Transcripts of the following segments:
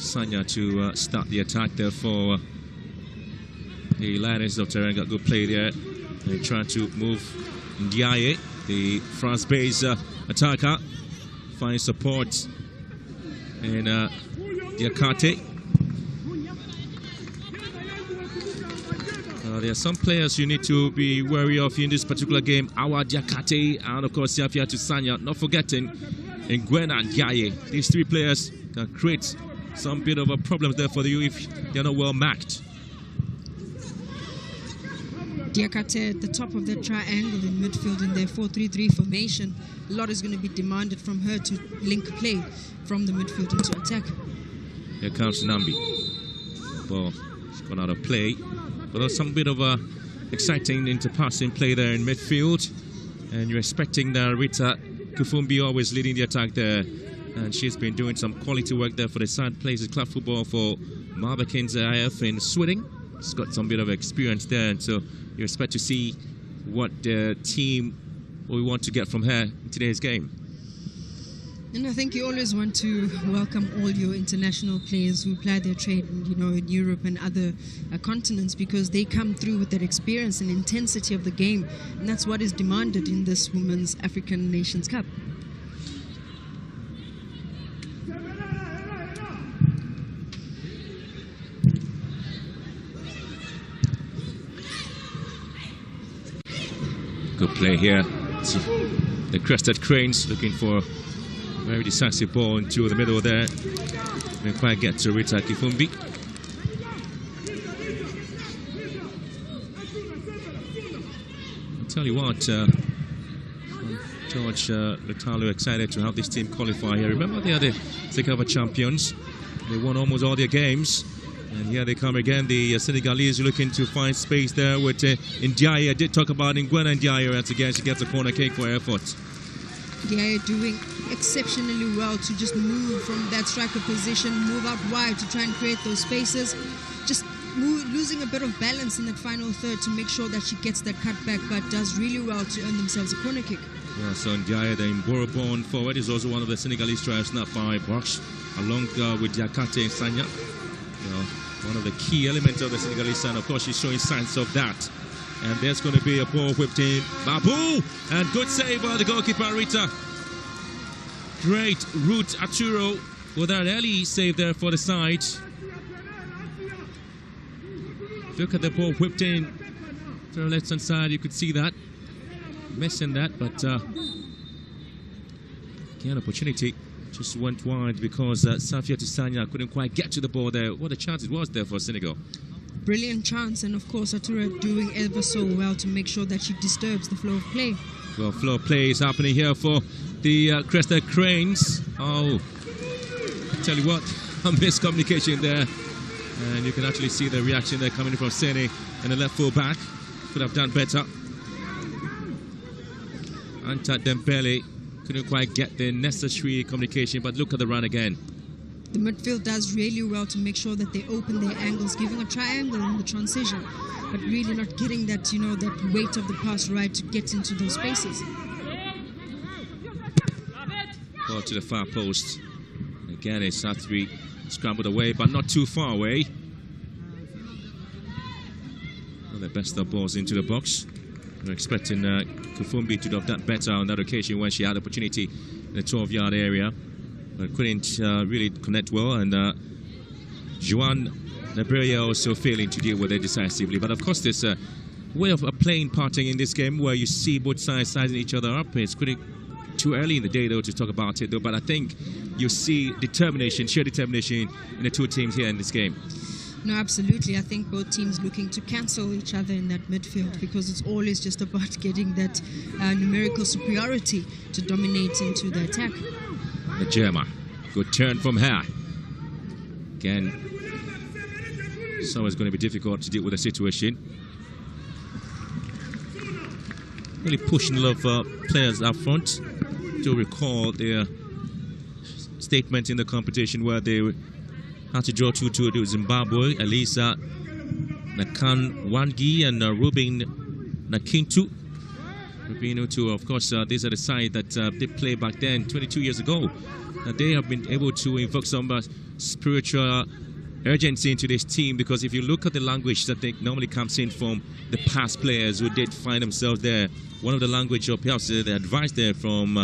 Sanya to start the attack there for the Lioness of Teranga. Good play there. They try to move Ndiaye, the France-based attacker, find support in Diakate. There are some players you need to be wary of in this particular game. Awa Diakate and of course Siafia to Sanya. Not forgetting Nguena and Ndiaye. These three players can create some bit of a problem there for you if they're not well matched. Diakate at the top of the triangle in midfield in their 4-3-3 formation. A lot is going to be demanded from her to link play from the midfield into attack. Here comes Nambi. Ball has gone out of play. But there's some bit of a exciting interpassing play there in midfield. And you're expecting Rita Kufumbi always leading the attack there. And she's been doing some quality work there for the side, plays club football for Marbekins IF in Sweden. She's got some bit of experience there, and so you expect to see what the team we want to get from her in today's game. And I think you always want to welcome all your international players who ply their trade, in Europe and other continents, because they come through with that experience and intensity of the game, and that's what is demanded in this Women's African Nations Cup. Good play here. The Crested Cranes looking for a very decisive ball into the middle there. Didn't quite get to Rita Kifumbi. I'll tell you what, George Lutalo excited to have this team qualify here. Remember they are the takeover champions. They won almost all their games. And here they come again. The Senegalese looking to find space there with Ndiaye. I did talk about Nguena Ndiaye once again. She gets a corner kick for effort. Ndiaye doing exceptionally well to just move from that striker position, move out wide to try and create those spaces. Just losing a bit of balance in that final third to make sure that she gets that cut back, but does really well to earn themselves a corner kick. Yeah, so Ndiaye, the Mboro-born forward, is also one of the Senegalese tries snapped by Bosch, along with Diakate and Sanya. One of the key elements of the Senegalese side. Of course, she's showing signs of that. And there's going to be a ball whipped in. Babu! And good save by the goalkeeper, Rita. Great Ruth Arturo with that early save there for the side. Look at the ball whipped in to the left-hand side. You could see that. Missing that, but again, opportunity. Just went wide because Safia Tisanya couldn't quite get to the ball there. What a chance it was there for Senegal. Brilliant chance, and of course Atura doing ever so well to make sure that she disturbs the flow of play. Well, flow of play is happening here for the Crested Cranes. Oh, I tell you what, a miscommunication there. And you can actually see the reaction there coming from Sene and the left full back. Could have done better. Anta Dembele couldn't quite get the necessary communication, but look at the run again. The midfield does really well to make sure that they open their angles, giving a triangle in the transition, but really not getting that, that weight of the pass right to get into those spaces. Ball to the far post. Again, it's had to be scrambled away, but not too far away. Well, the best of balls into the box. We're expecting Kufumbi to have done better on that occasion when she had opportunity in the 12-yard area, but couldn't really connect well. And Joan Nabria also failing to deal with it decisively. But of course, there's a way of playing parting in this game where you see both sides sizing each other up. It's pretty too early in the day, though, to talk about it, though. But I think you see determination, sheer determination in the two teams here in this game. No, absolutely. I think both teams looking to cancel each other in that midfield, because it's always just about getting that numerical superiority to dominate into the attack. Najema, good turn from her. Again, it's always going to be difficult to deal with the situation. Really pushing a lot of players up front. Do recall their statement in the competition where they had to draw 2-2 to Zimbabwe. Elisa Nakan Wangi and Ruben Nakintu. Rubino too, of course, these are the side that they played back then, 22 years ago. They have been able to invoke some spiritual urgency into this team, because if you look at the language that they normally comes in from the past players who did find themselves there, one of the language or perhaps the advice there from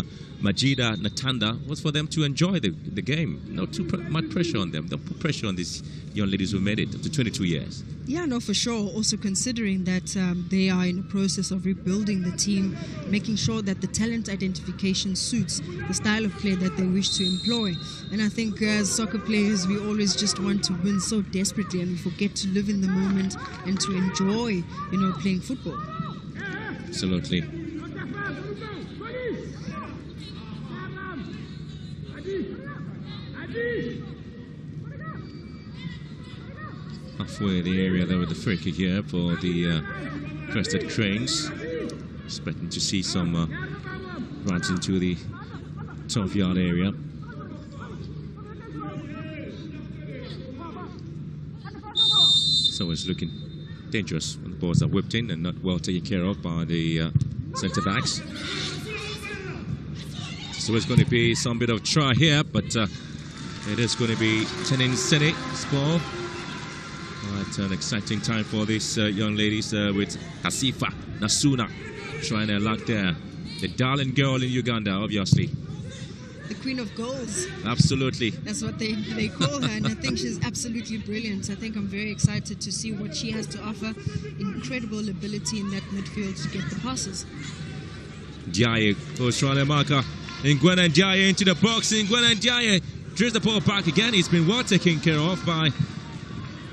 Majida Natanda was for them to enjoy the game, not too much pressure on them. Don't put pressure on these young ladies who made it up to 22 years. Yeah, no, for sure. Also considering that they are in the process of rebuilding the team, making sure that the talent identification suits the style of play that they wish to employ. And I think as soccer players, we always just want to win so desperately, and we forget to live in the moment and to enjoy, playing football. Absolutely. Halfway the area there with the free kick here for the Crested Cranes. Expecting to see some runs into the 12-yard area. So it's looking dangerous when the balls are whipped in and not well taken care of by the centre backs. So it's going to be some bit of try here, but it is going to be Tenin Sene score. Quite an exciting time for these young ladies with Hasifa Nasuna trying their luck there. The darling girl in Uganda, obviously. The queen of goals. Absolutely. That's what they call her, and I think she's absolutely brilliant. I think I'm very excited to see what she has to offer. Incredible ability in that midfield to get the passes. Ndiaye goes trying to marker. Ngwena Ndiaye into the box. Ngwena Ndiaye drives the ball back again. He's been well taken care of by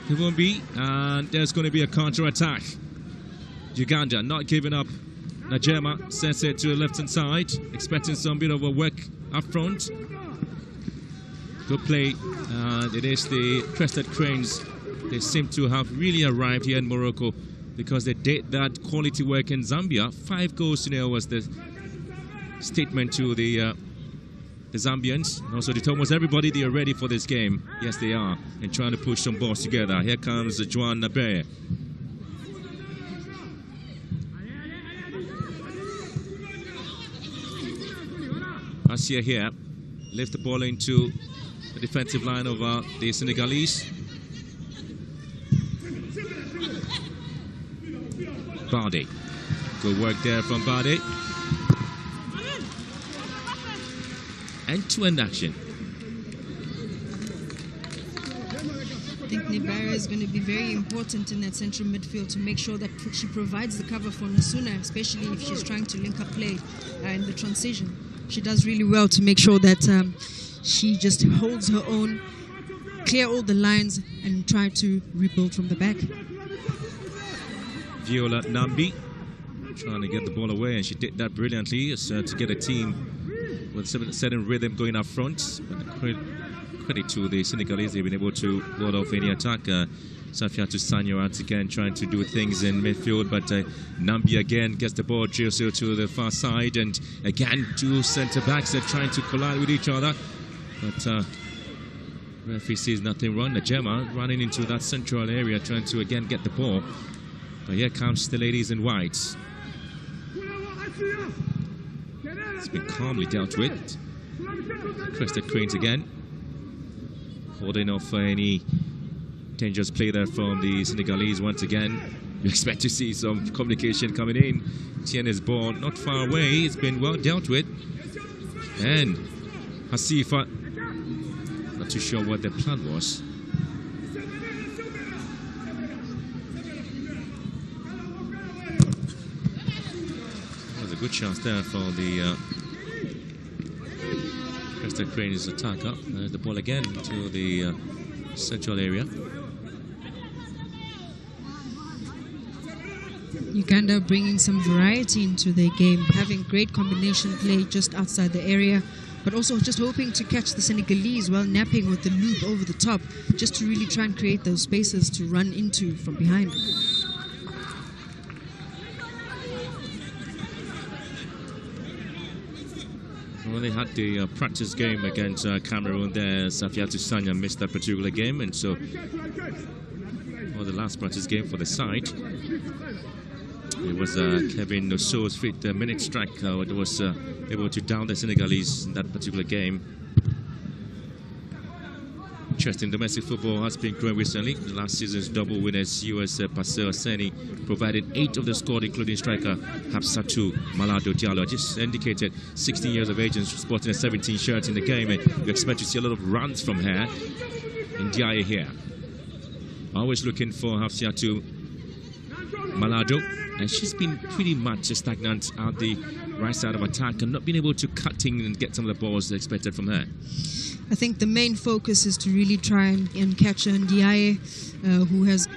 Kivumbi, and there's going to be a counter-attack. Uganda not giving up. Najema sends it to the left-hand side, expecting some bit of a work up front. Good play. It is the Crested Cranes. They seem to have really arrived here in Morocco because they did that quality work in Zambia. 5 goals to 0 was the statement to the Zambians. And also they told almost everybody they are ready for this game. Yes, they are. And trying to push some balls together. Here comes Juan Nabe. Asia here. Lift the ball into the defensive line of the Senegalese. Bade. Good work there from Bade. End-to-end action. I think Nibara is going to be very important in that central midfield to make sure that she provides the cover for Nasuna, especially if she's trying to link up play in the transition. She does really well to make sure that she just holds her own, clear all the lines, and try to rebuild from the back. Viola Nambi trying to get the ball away, and she did that brilliantly to get a team with a certain rhythm going up front. But credit to the Senegalese, they've been able to ward off any attack. Safiatou Sanyo once again trying to do things in midfield, but Nambi again gets the ball just to the far side, and again 2 centre backs are trying to collide with each other. But referee sees nothing wrong. Najema running into that central area trying to again get the ball. But here comes the ladies in white. It's been calmly dealt with. Crested Cranes again. Holding off any dangerous play there from the Senegalese once again. You expect to see some communication coming in. Tienne's ball not far away. It's been well dealt with. And Hasifa, not too sure what their plan was. There's a good chance there for the Crested Cranes attacker. There's the ball again to the central area. Uganda bringing some variety into their game, having great combination play just outside the area, but also just hoping to catch the Senegalese while napping with the loop over the top, just to really try and create those spaces to run into from behind. Well, they had the practice game against Cameroon there. Safiatou Sanya missed that particular game, and so the last practice game for the side. It was Kevin Nosso's fifth-minute strike that was able to down the Senegalese in that particular game. Interest in domestic football has been growing recently. The last season's double winners, US Passer Seni, provided 8 of the squad, including striker Hapsatou Malado Diallo. Just indicated 16 years of age and sporting a 17 shirt in the game. And you expect to see a lot of runs from her. And Diaye here. Always looking for Hapsatou Malado. And she's been pretty much stagnant at the right side of attack and not been able to cut in and get some of the balls expected from her. I think the main focus is to really try and catch her Ndiaye, who has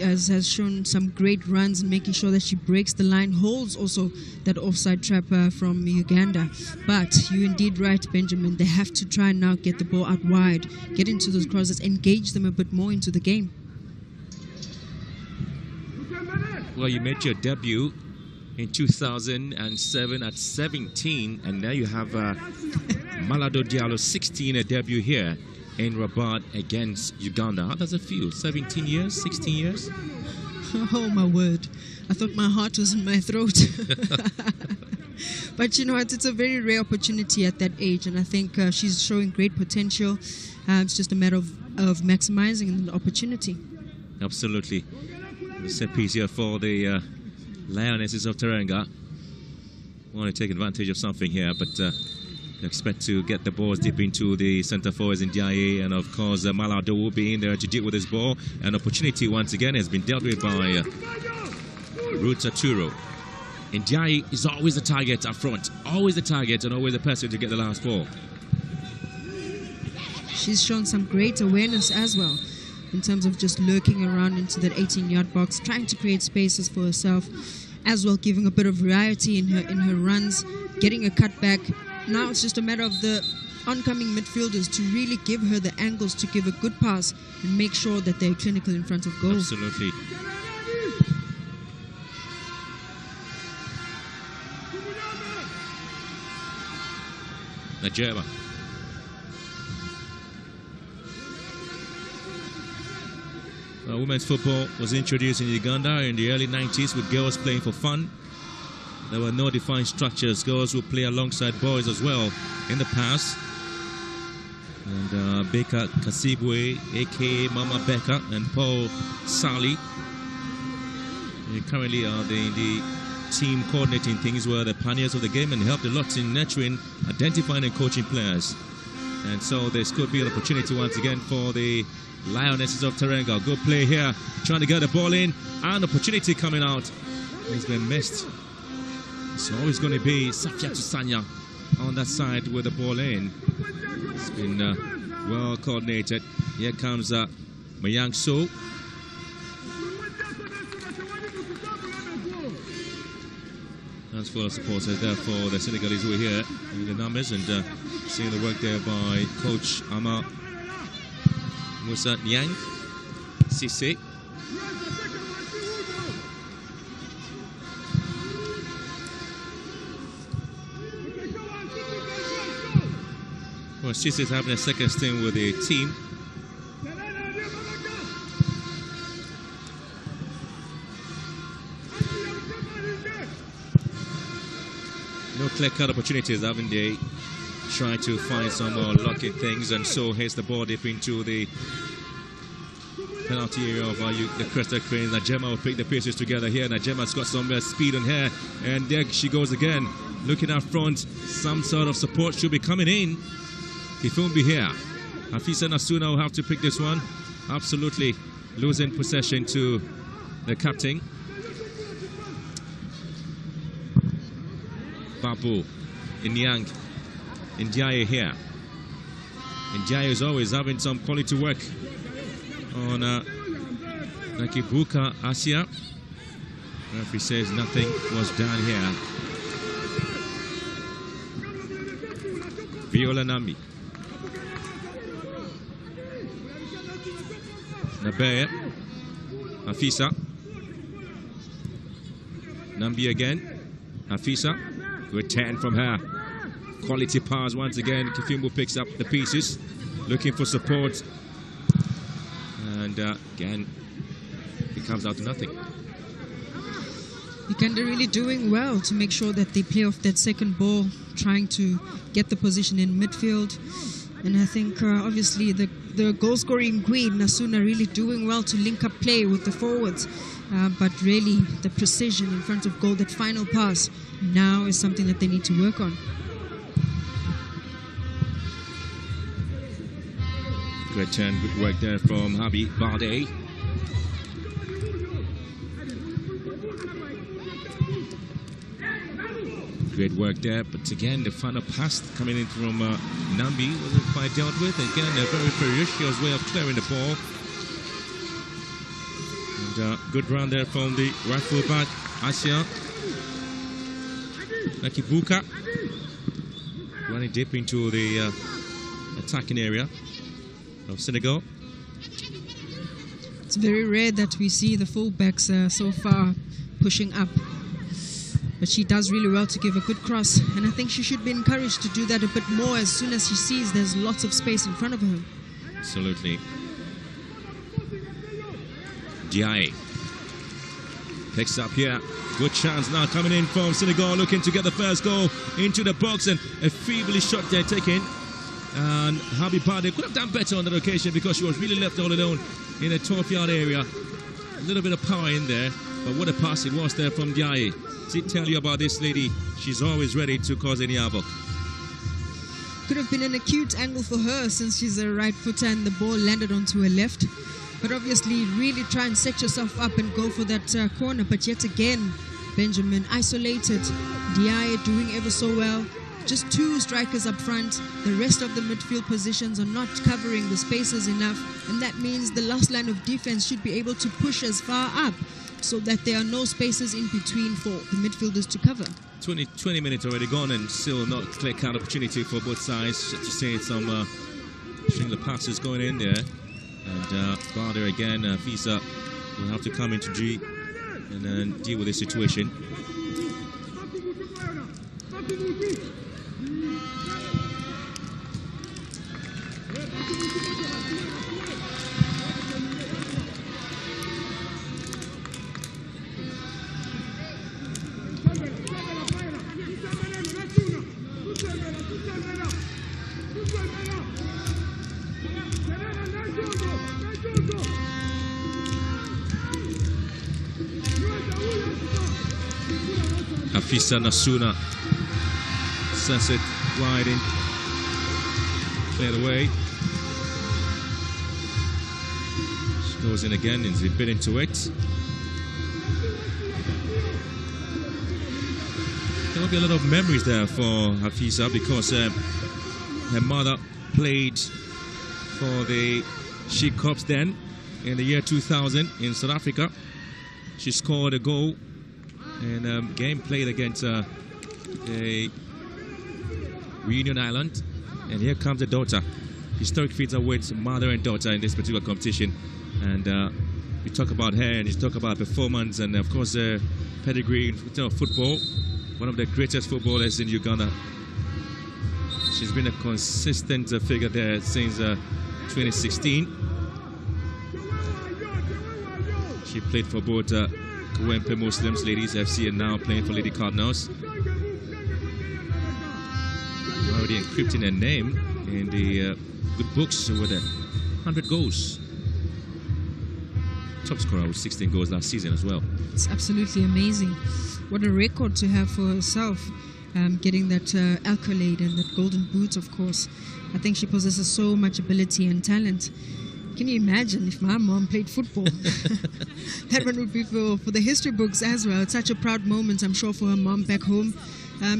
shown some great runs and making sure that she breaks the line, holds also that offside trap from Uganda. But you're indeed right, Benjamin. They have to try and now get the ball out wide, get into those crosses, engage them a bit more into the game. Well, you made your debut in 2007 at 17, and now you have Malado Diallo, 16, a debut here in Rabat against Uganda. How does it feel? 17 years, 16 years? Oh, my word. I thought my heart was in my throat. But you know what? It's a very rare opportunity at that age, and I think she's showing great potential. It's just a matter of maximizing the opportunity. Absolutely. The set piece here for the Lionesses of Teranga. Want to take advantage of something here, but expect to get the balls deep into the centre forwards in Ndiaye, and of course Malado will be in there to deal with this ball. An opportunity once again has been dealt with by Ruth Aturo. Ndiaye is always the target up front, always the target and always the person to get the last ball. She's shown some great awareness as well, in terms of just lurking around into that 18-yard box, trying to create spaces for herself, as well giving a bit of variety in her runs, getting a cutback. Now it's just a matter of the oncoming midfielders to really give her the angles to give a good pass and make sure that they're clinical in front of goal. Absolutely. Najeba. Women's football was introduced in Uganda in the early 90s with girls playing for fun. There were no defined structures. Girls would play alongside boys as well in the past. And Baker Kasibwe, a.k.a. Mama Becca, and Paul Sally currently are the team coordinating things, were the pioneers of the game and helped a lot in nurturing, identifying and coaching players. And so this could be an opportunity once again for the Lionesses of Teranga. Good play here, trying to get the ball in, and opportunity coming out. It's been missed. It's always going to be Safia Tusanya on that side with the ball in. It's been well coordinated. Here comes Mayang So. That's full of supporters there for the Senegalese who are here in the numbers, and seeing the work there by Coach Ama Musa Nyang Sisse. Well, Sisse is having a second stint with the team. No clear-cut opportunities, haven't they? Try to find some more lucky things, and so here's the ball deep into the penalty area of the Cresta Cranes. Najema will pick the pieces together here. Najema's got some speed on her, and there she goes again. Looking up front, some sort of support should be coming in. Kifumbi here. Hafisa Nasuna will have to pick this one. Absolutely losing possession to the captain. Babu, Inyang, Ndiaye here. Ndiaye is always having some quality work on Nakibuka Asia. Referee says nothing was done here. Viola Nambi. Nabe, Hafisa. Nambi again. Hafisa. Good 10 from her. Quality pass once again. Kifumbu picks up the pieces, looking for support. And again, it comes out to nothing. Uganda really doing well to make sure that they play off that second ball, trying to get the position in midfield. And I think obviously the goal-scoring queen, Nasuna, really doing well to link up play with the forwards. But really the precision in front of goal, that final pass, now is something that they need to work on. Great turn, good work there from Habi Bade. Great work there, but again, the final pass coming in from Nambi wasn't quite dealt with. Again, a very ferocious way of clearing the ball. And good run there from the right fullback, Asia Nakibuka. Running deep into the attacking area of Senegal. It's very rare that we see the fullbacks so far pushing up. But she does really well to give a good cross, and I think she should be encouraged to do that a bit more as soon as she sees there's lots of space in front of her. Absolutely. Diaye picks up here. Good chance now coming in from Senegal, looking to get the first goal into the box, and a feebly shot there taken. And Habi Bade could have done better on that occasion because she was really left all alone in the 12-yard area. A little bit of power in there, but what a pass it was there from Diaye. Did tell you about this lady. She's always ready to cause any havoc. Could have been an acute angle for her since she's a right footer and the ball landed onto her left. But obviously really try and set yourself up and go for that corner. But yet again, Benjamin isolated. Diaye doing ever so well. Just two strikers up front. The rest of the midfield positions are not covering the spaces enough. And that means the last line of defense should be able to push as far up so that there are no spaces in between for the midfielders to cover. 20 minutes already gone and still not clear-cut opportunity for both sides. Just to say some string the passes going in there. And Bader again, Fisa will have to come into G and then deal with the situation. Afisa Nasuna sends it wide in, cleared away. She goes in again and is a bit into it. There will be a lot of memories there for Hafisa because her mother played for the She Corps then in the year 2000 in South Africa. She scored a goal in a game played against a Reunion Island. And here comes the daughter. Historic feats are with mother and daughter in this particular competition. And we talk about her and you talk about performance and of course pedigree in football. One of the greatest footballers in Uganda. She's been a consistent figure there since 2016. She played for both Kawempe Muslims Ladies FC and now playing for Lady Cardinals. Already encrypting her name in the good books with 100 goals. Top scorer with 16 goals last season as well. It's absolutely amazing. What a record to have for herself, getting that accolade and that golden boot, of course. I think she possesses so much ability and talent. Can you imagine if my mom played football? That one would be for the history books as well. It's such a proud moment, I'm sure, for her mom back home.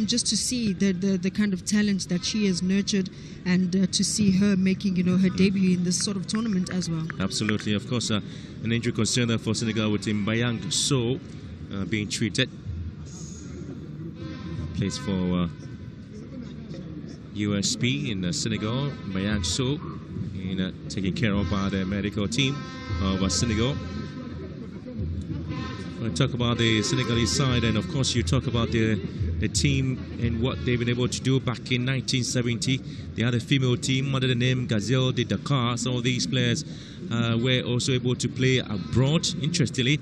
Just to see the kind of talent that she has nurtured and to see her making, her debut in this sort of tournament as well. Absolutely. Of course, an injury concern there for Senegal with Mbayang So being treated. Plays for USP in Senegal. Mbayang So taken care of by the medical team of Senegal. We'll talk about the Senegalese side, and of course you talk about the the team and what they've been able to do back in 1970. They had a female team under the name Gazelle de Dakar. Some of these players were also able to play abroad. Interestingly,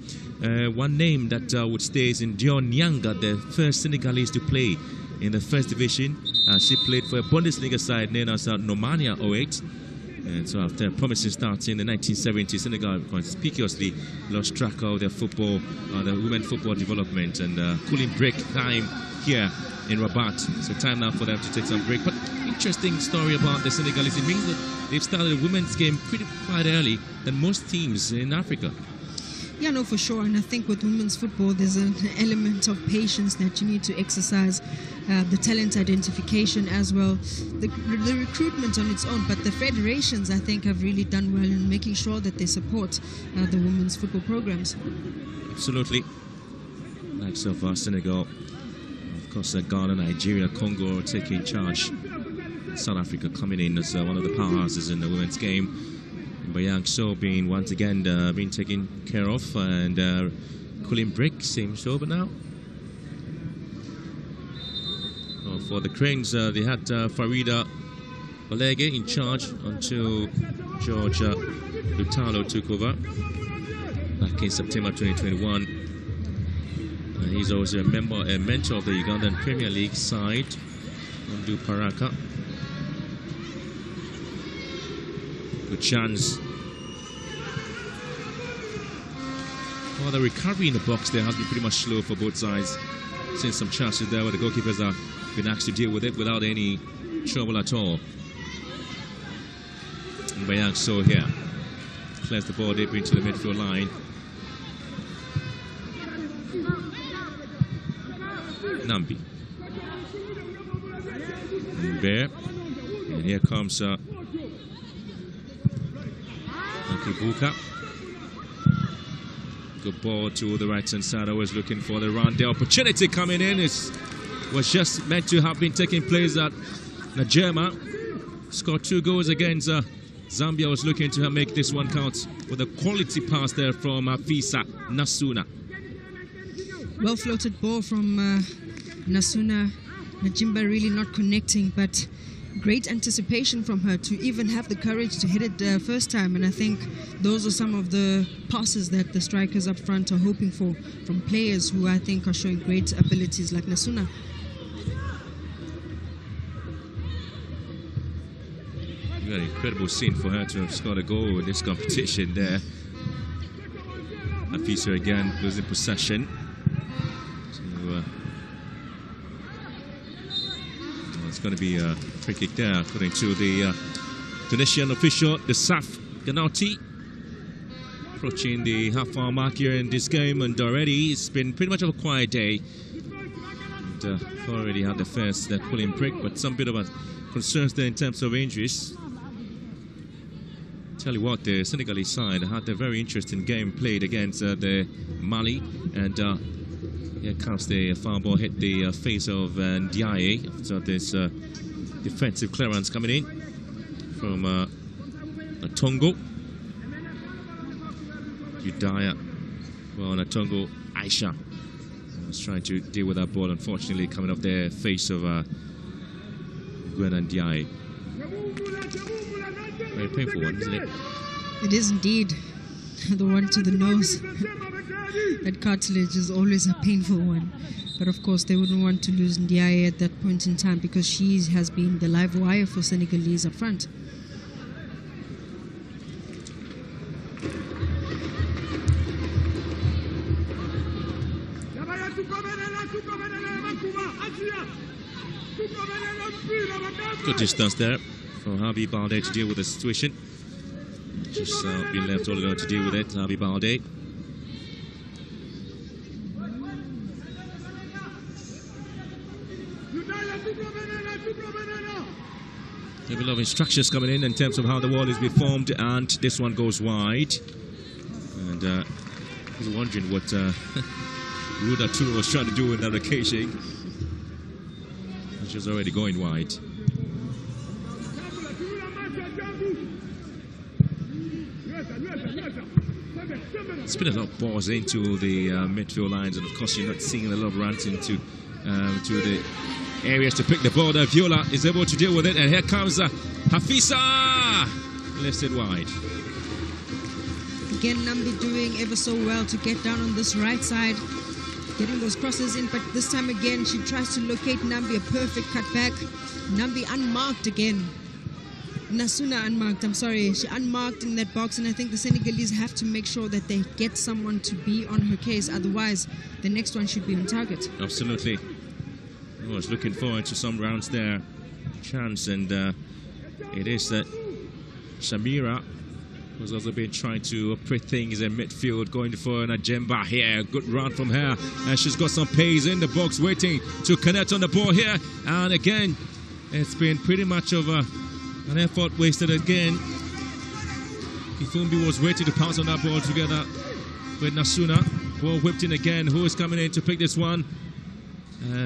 one name that would stay is Dion Nyanga, the first Senegalese to play in the first division. She played for a Bundesliga side known as Nomania 08. And so after a promising start in the 1970s, Senegal conspicuously lost track of their football, the women football development, and cooling break time here in Rabat. So time now for them to take some break. But interesting story about the Senegalese. It means that they've started a women's game quite early than most teams in Africa. Yeah, no, for sure. And I think with women's football, there's an element of patience that you need to exercise, the talent identification as well, the recruitment on its own. But the federations, I think, have really done well in making sure that they support the women's football programs. Absolutely. Like so far, Senegal, of course, Ghana, Nigeria, Congo taking charge. South Africa coming in as one of the powerhouses in the women's game. Bayang So being once again being taken care of, and cooling break seems over now. For the Cranes, they had Farida Balege in charge until George Lutalo took over back in September 2021. He's also a mentor of the Ugandan Premier League side, Ndu Paraka. Good chance. Well, the recovery in the box there has been pretty much slow for both sides. Seen some chances there where the goalkeepers have been asked to deal with it without any trouble at all. And Bayang So here clears the ball deep into the midfield line. Nambi. Bear. And here comes Buka. Good ball to the right hand side. Always looking for the round. The opportunity coming in was just meant to have been taking place at Najema. Scored 2 goals against Zambia. Was looking to make this one count with a quality pass there from Afisa Nasuna. Well floated ball from Nasuna. Najimba really not connecting, but great anticipation from her to even have the courage to hit it first time. And I think those are some of the passes that the strikers up front are hoping for from players who I think are showing great abilities like Nasuna. An incredible scene for her to have scored a goal in this competition there. Afisa again losing possession. It's going to be a free kick there, according to the Tunisian official, the Saf Ganauti. Approaching the half-hour mark here in this game, and already it's been pretty much of a quiet day. And, already had the first cooling break, but some bit of concerns there in terms of injuries. Tell you what, the Senegalese side had a very interesting game played against the Mali, and here comes the foul ball, hit the face of Ndiaye. So this defensive clearance coming in from Natongo. Judaya. Well, Natongo Aisha was trying to deal with that ball, unfortunately coming off the face of Gwen Ndiaye. Very painful one, isn't it? It is indeed. The one to the nose. That cartilage is always a painful one. But of course, they wouldn't want to lose Ndiaye at that point in time because she has been the live wire for Senegalese up front. Good distance there for Javi Balde to deal with the situation. Just been left all alone to deal with it, Javi Balde. A lot of instructions coming in terms of how the wall is being formed, and this one goes wide. And I was wondering what Ruda Tour was trying to do in that occasion, which was already going wide. It's been a lot of balls into the midfield lines, and of course you're not seeing a lot of runs into to the areas to pick the ball there. Viola is able to deal with it, and here comes Hafisa, lifts it wide. Again, Nambi doing ever so well to get down on this right side, getting those crosses in, but this time again she tries to locate Nambi, a perfect cut back. Nambi unmarked again. Nasuna unmarked, I'm sorry, she unmarked in that box, and I think the Senegalese have to make sure that they get someone to be on her case, otherwise the next one should be on target. Absolutely. I was looking forward to some rounds there, chance, and it is that Shamira was also been trying to put things in midfield, going for an Ajemba here. Good run from her, and she's got some pace in the box, waiting to connect on the ball here, and again it's been pretty much of an effort wasted again. Kifumbi was waiting to pass on that ball together with Nasuna. Ball whipped in again. Who is coming in to pick this one?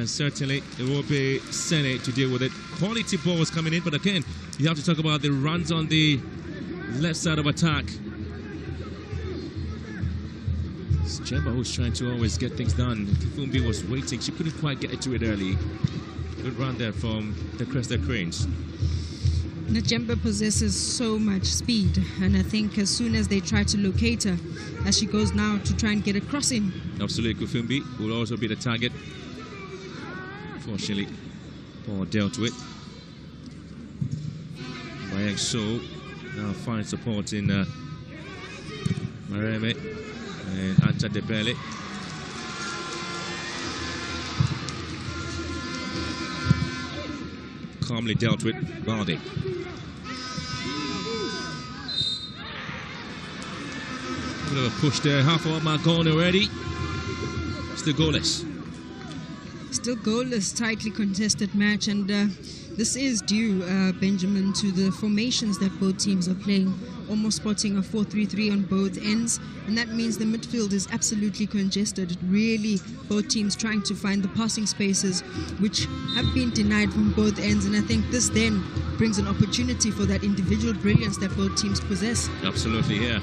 Certainly it will be Sene to deal with it. Quality balls coming in, but again, you have to talk about the runs on the left side of attack. It's Jemba who's trying to always get things done. Kifumbi was waiting. She couldn't quite get to it early. Good run there from the Crested Cranes. Najemba possesses so much speed, and I think as soon as they try to locate her, as she goes now to try and get a cross in. Absolutely, Kufumbi will also be the target. Fortunately, ball dealt with. Bayek So now finds support in Mareme and Anta Debele. Calmly dealt with Bardi. Bit of a push there, half of my gone already. Still goalless. Still goalless, tightly contested match, and this is due, Benjamin, to the formations that both teams are playing. Almost spotting a 4-3-3 on both ends, and that means the midfield is absolutely congested. Really, both teams trying to find the passing spaces, which have been denied from both ends, and I think this then brings an opportunity for that individual brilliance that both teams possess. Absolutely, yeah.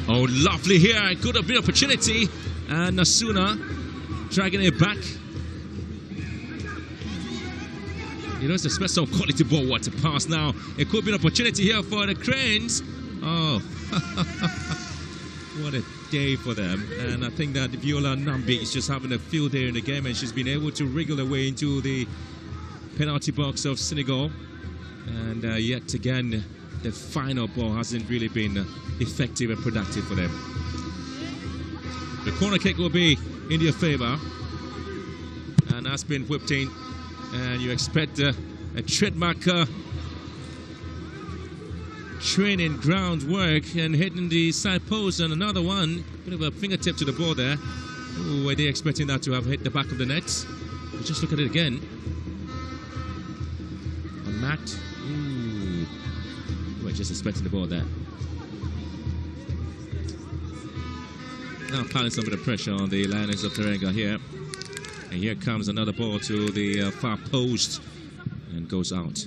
Oh, lovely here. Good a bit of opportunity, and Nasuna dragging it back. You know, it's a special quality ball. What a pass now. It could be an opportunity here for the Cranes. Oh, what a day for them. And I think that Viola Nambi is just having a field day in the game, and she's been able to wriggle her way into the penalty box of Senegal. And yet again, the final ball hasn't really been effective and productive for them. The corner kick will be in their favor, and that's been whipped in. And you expect a trademark training ground work, and hitting the side post, and another one, bit of a fingertip to the ball there. Ooh, were they expecting that to have hit the back of the net? But just look at it again. Unmarked. Ooh, we're just expecting the ball there. Now applying some of the pressure on the Lioness of Teranga here. And here comes another ball to the far post and goes out.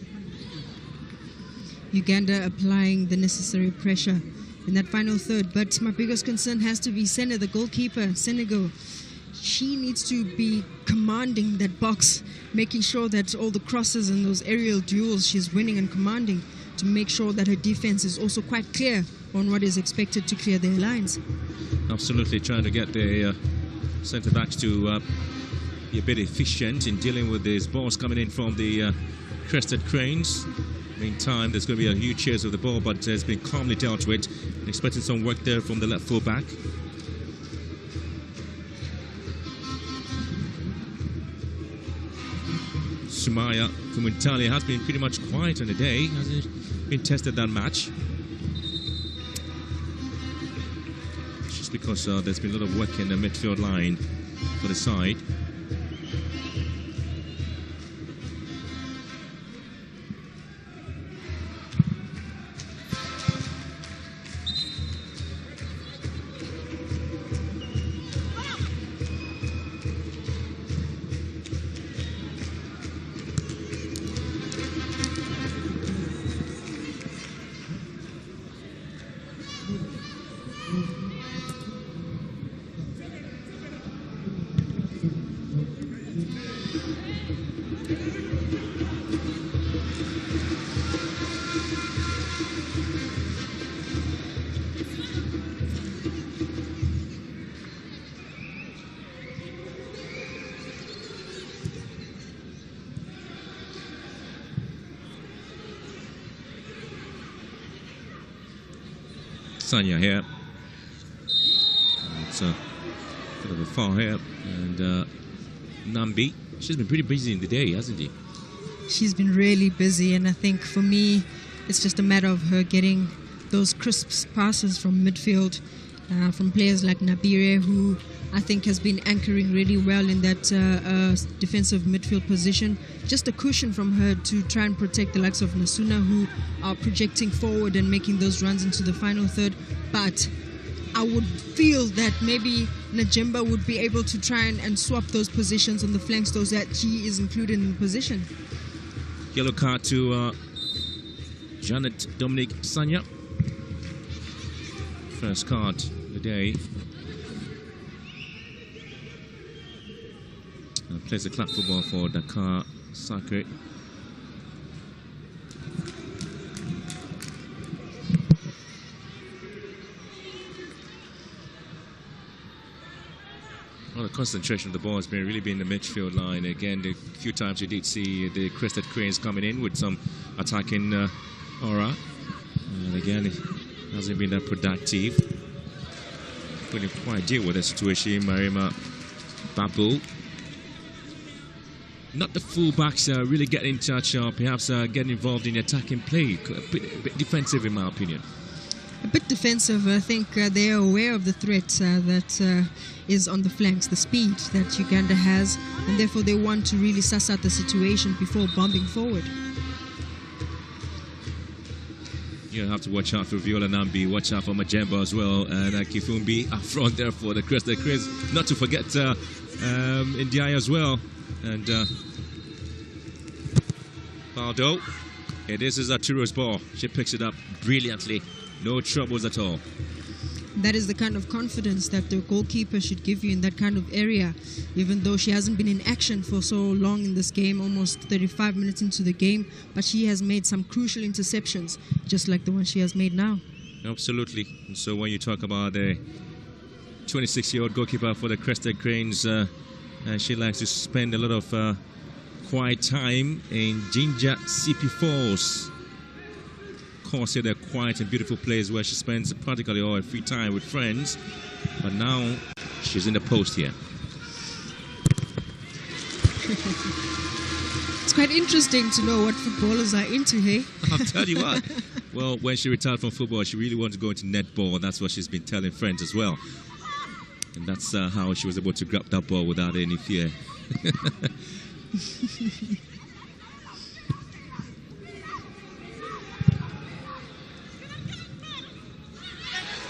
Uganda applying the necessary pressure in that final third, but my biggest concern has to be Sene, the goalkeeper, Senegal. She needs to be commanding that box, making sure that all the crosses and those aerial duels she's winning and commanding, to make sure that her defense is also quite clear on what is expected to clear their lines. Absolutely, trying to get the centre backs to be a bit efficient in dealing with these balls coming in from the Crested Cranes. Meantime, there's going to be a huge chase of the ball, but it's been calmly dealt with. Expecting some work there from the left full back. Sumaya Kumuntali has been pretty much quiet on the day. Hasn't been tested that match. Just because there's been a lot of work in the midfield line for the side. Sanya here. It's a bit of a foul here. And Nambi, she's been pretty busy in the day, hasn't she? She's been really busy, and I think for me, it's just a matter of her getting those crisp passes from midfield, from players like Nabire, who I think has been anchoring really well in that defensive midfield position. Just a cushion from her to try and protect the likes of Nasuna, who are projecting forward and making those runs into the final third. But I would feel that maybe Najimba would be able to try and swap those positions on the flanks so that she is included in the position. Yellow card to Janet Dominic Sanya. First card of the day. Plays the club football for Dakar Sacre. Well, the concentration of the ball has really been the midfield line. Again, a few times you did see the Crested Cranes coming in with some attacking aura. And again, it hasn't been that productive. Couldn't quite deal with the situation. Marima Babu. Not the fullbacks really getting in touch or perhaps getting involved in the attacking play. A bit defensive in my opinion. A bit defensive. I think they are aware of the threat that is on the flanks, the speed that Uganda has, and therefore they want to really suss out the situation before bombing forward. You have to watch out for Viola Nambi, watch out for Majemba as well, and Kifumbi up front there for the Crested Cranes. Not to forget Ndiaye as well. And Baldo, this is Arturo's ball. She picks it up brilliantly. No troubles at all. That is the kind of confidence that the goalkeeper should give you in that kind of area, even though she hasn't been in action for so long in this game, almost 35 minutes into the game, but she has made some crucial interceptions, just like the one she has made now. Absolutely. And so when you talk about the 26-year-old goalkeeper for the Crested Cranes, she likes to spend a lot of quiet time in Jinja CP Falls. Of course, they're quiet and beautiful place where she spends practically all her free time with friends. But now she's in the post here. It's quite interesting to know what footballers are into, hey? I'll tell you what. Well, when she retired from football, she really wanted to go into netball. That's what she's been telling friends as well. And that's how she was able to grab that ball without any fear.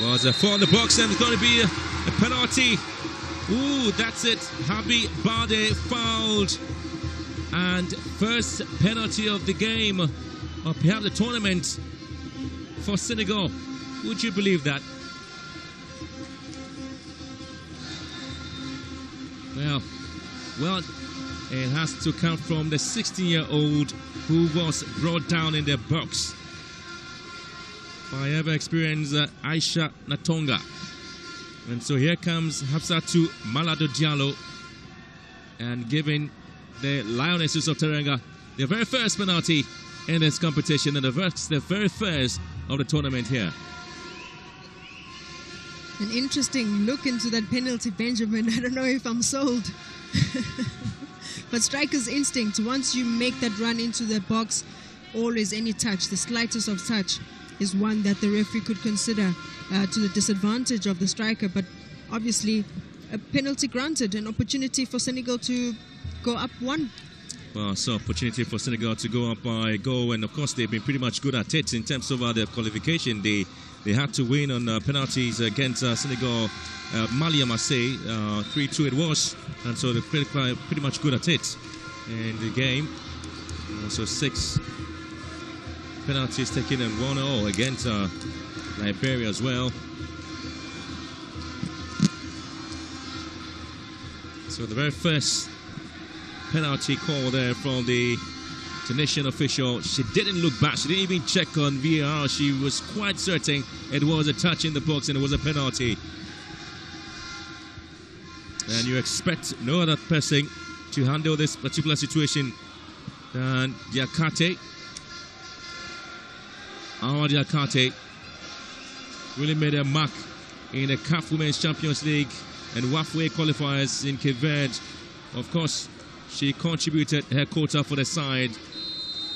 Well, there's a foul in the box and it's going to be a penalty. Ooh, that's it. Habi Bade fouled. And first penalty of the game, or perhaps the tournament for Senegal. Would you believe that? Well, it has to come from the 16-year-old who was brought down in the box by ever experienced Aisha Natonga. And so here comes Hafsatu Malado Diallo and giving the Lionesses of Teranga their very first penalty in this competition and the very first of the tournament here. An interesting look into that penalty, Benjamin. I don't know if I'm sold. But striker's instinct, once you make that run into the box, always any touch, the slightest of touch, is one that the referee could consider to the disadvantage of the striker. But obviously, a penalty granted, an opportunity for Senegal to go up one. Well, so opportunity for Senegal to go up by a goal, and of course they've been pretty much good at it in terms of their qualification. They had to win on penalties against Senegal, Mali, I must say, 3-2 it was, and so they're pretty much good at it in the game. So 6 penalties taken and 1-0 against Liberia as well. So the very first penalty call there from the Tunisian official. She didn't look back. She didn't even check on VAR. She was quite certain it was a touch in the box and it was a penalty. And you expect no other person to handle this particular situation than Diakate. Our Diakate really made a mark in the CAF Women's Champions League and halfway qualifiers in Cape Verde. Of course, she contributed her quota for the side,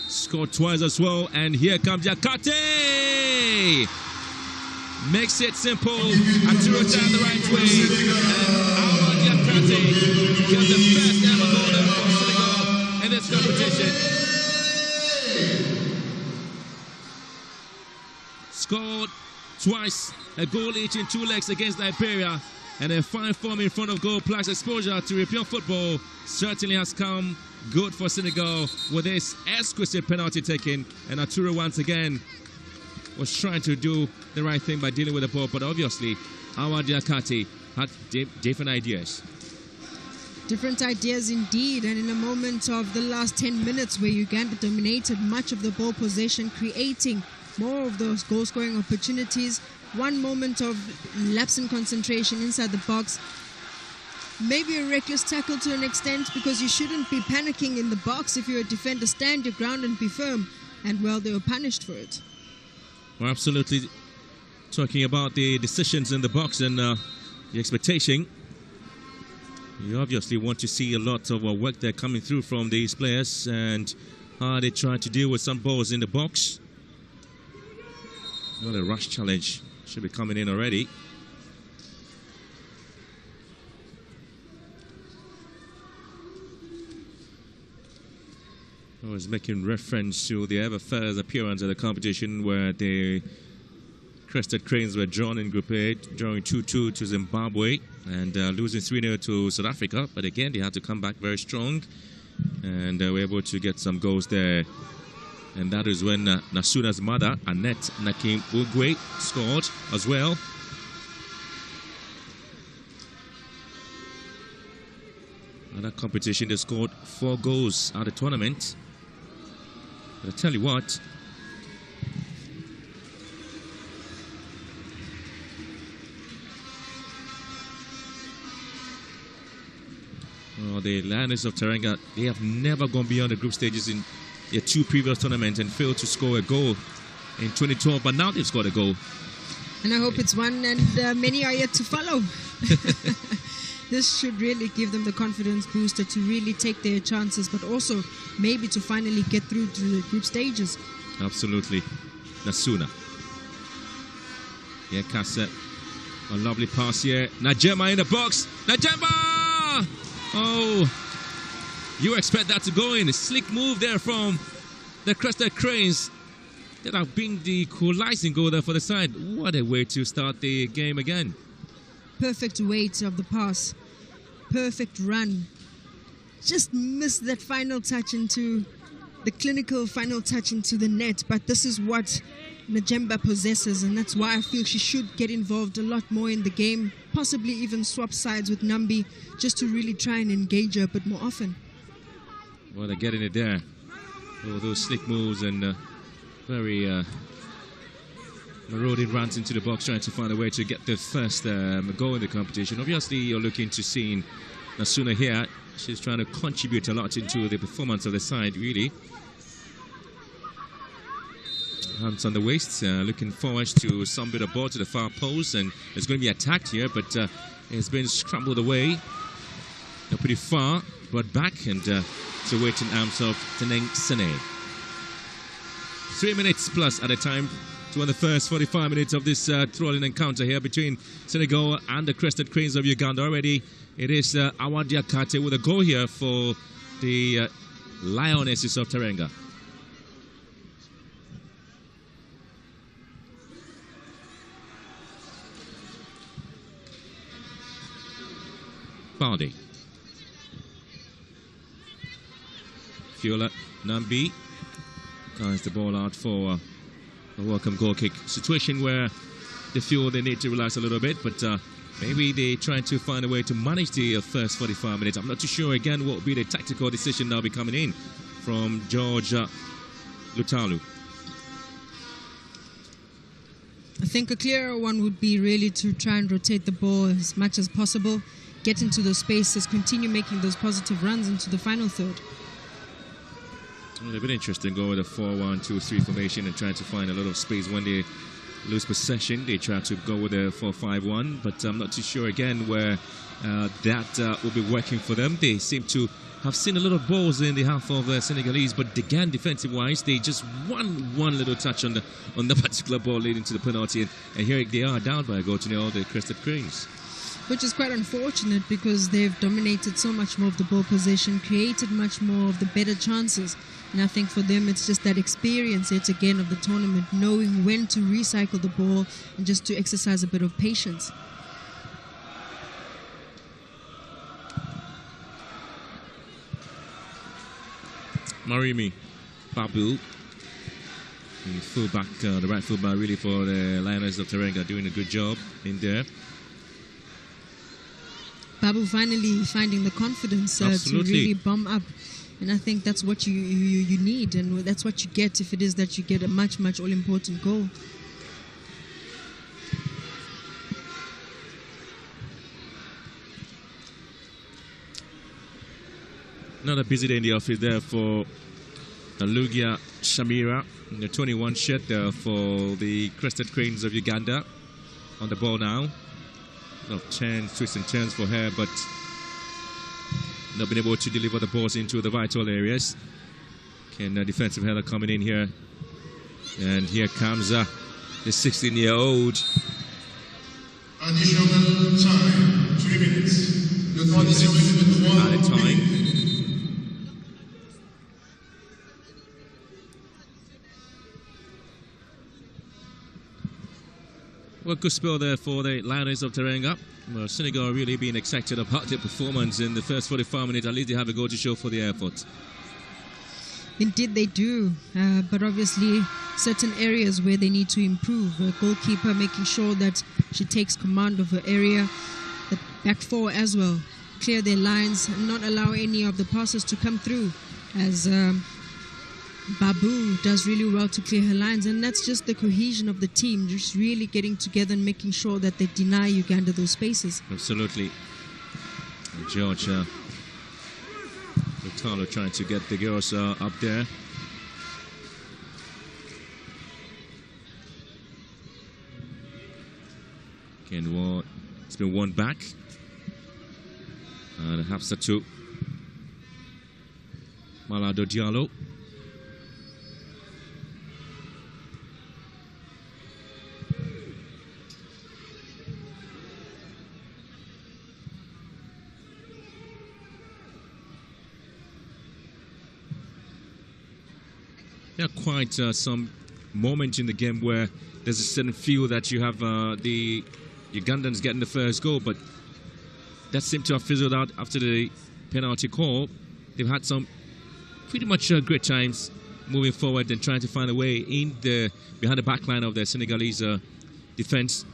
scored twice as well, and here comes Diakate! Makes it simple, and threw it down the right way, and Awa Diakate gets the first ever goal for Senegal in this competition. Scored twice, a goal each in 2 legs against Liberia, and a fine form in front of goal plus exposure to European football certainly has come good for Senegal with this exquisite penalty taken. And Arturo once again was trying to do the right thing by dealing with the ball, but obviously Awa Diakate had different ideas. Different ideas indeed, and in a moment of the last 10 minutes where Uganda dominated much of the ball possession, creating more of those goal-scoring opportunities. One moment of lapse in concentration inside the box. Maybe a reckless tackle to an extent, because you shouldn't be panicking in the box if you're a defender. Stand your ground and be firm. And well, they were punished for it. Well, absolutely. Talking about the decisions in the box and the expectation, you obviously want to see a lot of work there coming through from these players and how they try to deal with some balls in the box. Not a rush challenge. Should be coming in already. I was making reference to the ever first appearance at the competition where the Crested Cranes were drawn in Group A, drawing 2-2 to Zimbabwe and losing 3-0 to South Africa. But again, they had to come back very strong and were able to get some goals there. And that is when Nasuna's mother, Annette Nakim Ugwe, scored as well. And that competition, they scored 4 goals at the tournament. But I tell you what, the Lions of Teranga, they have never gone beyond the group stages in their 2 previous tournaments and failed to score a goal in 2012, but now they've scored a goal. And I hope it's one, and many are yet to follow. This should really give them the confidence booster to really take their chances, but also maybe to finally get through to the group stages. Absolutely. Nasuna. Yeah, Kassa. A lovely pass here. Najema in the box. Najema! Oh, you expect that to go in. A slick move there from the Crested Cranes. That have been the equalizing goal there for the side. What a way to start the game again. Perfect weight of the pass. Perfect run. Just missed that final touch into the clinical final touch into the net. But this is what Najemba possesses, and that's why I feel she should get involved a lot more in the game. Possibly even swap sides with Nambi just to really try and engage her a bit more often. Well, they're getting it there. All those slick moves and very marauding runs into the box, trying to find a way to get the first goal in the competition. Obviously, you're looking to seeing Nasuna here. She's trying to contribute a lot into the performance of the side, really. Hands on the waist, looking forward to some bit of ball to the far post, and it's going to be attacked here, but it's been scrambled away. They're pretty far, brought back, and to waiting arms of Teneng Sene. 3 minutes plus at a time to win the first 45 minutes of this thrilling encounter here between Senegal and the Crested Cranes of Uganda. Already it is Awa Diakate with a goal here for the Lionesses of Teranga. Baldi. Fiola Nambi guides the ball out for a welcome goal kick situation where they feel they need to relax a little bit, but maybe they try to find a way to manage the first 45 minutes. I'm not too sure again what will be the tactical decision now be coming in from George Lutalu. I think a clearer one would be really to try and rotate the ball as much as possible, get into those spaces, continue making those positive runs into the final third. Well, they've been interesting going with a 4-1-2-3 formation and trying to find a lot of space when they lose possession. They try to go with a 4-5-1, but I'm not too sure again where that will be working for them. They seem to have seen a lot of balls in the half of Senegalese, but again, defensive-wise, they just one little touch on the particular ball leading to the penalty, and here they are down by a goal to nil, the Crested Cranes. Which is quite unfortunate because they've dominated so much more of the ball possession, created much more of the better chances. And I think for them it's just that experience yet again of the tournament, knowing when to recycle the ball and just to exercise a bit of patience. Marimi Babu, the fullback, the right fullback really for the Lioness of Teranga, doing a good job in there. Babu finally finding the confidence to really bomb up, and I think that's what you need, and that's what you get if it is that you get a much all-important goal. Another busy day in the office there for Lugia Shamira, the 21 shirt for the Crested Cranes of Uganda. On the ball now. Of twists and turns for her, but not been able to deliver the balls into the vital areas. Can defensive header coming in here, and here comes the 16-year-old. Additional time, 3 minutes. Added time. Well, good spell there for the Lioness of Teranga. Well, Senegal really being excited about their performance in the first 45 minutes. At least they have a goal to show for the effort. Indeed they do, but obviously certain areas where they need to improve. A goalkeeper making sure that she takes command of her area. The back four as well. Clear their lines and not allow any of the passes to come through, as Babu does really well to clear her lines, and that's just the cohesion of the team, just really getting together and making sure that they deny Uganda those spaces. Absolutely. And George Lutalo trying to get the girls up there. Again, it's been won back. And Hafsatu Malado Diallo. Yeah, quite some moment in the game where there's a certain feel that you have the Ugandans getting the first goal, but that seemed to have fizzled out after the penalty call. They've had some pretty much great times moving forward and trying to find a way in behind the back line of the Senegalese defense.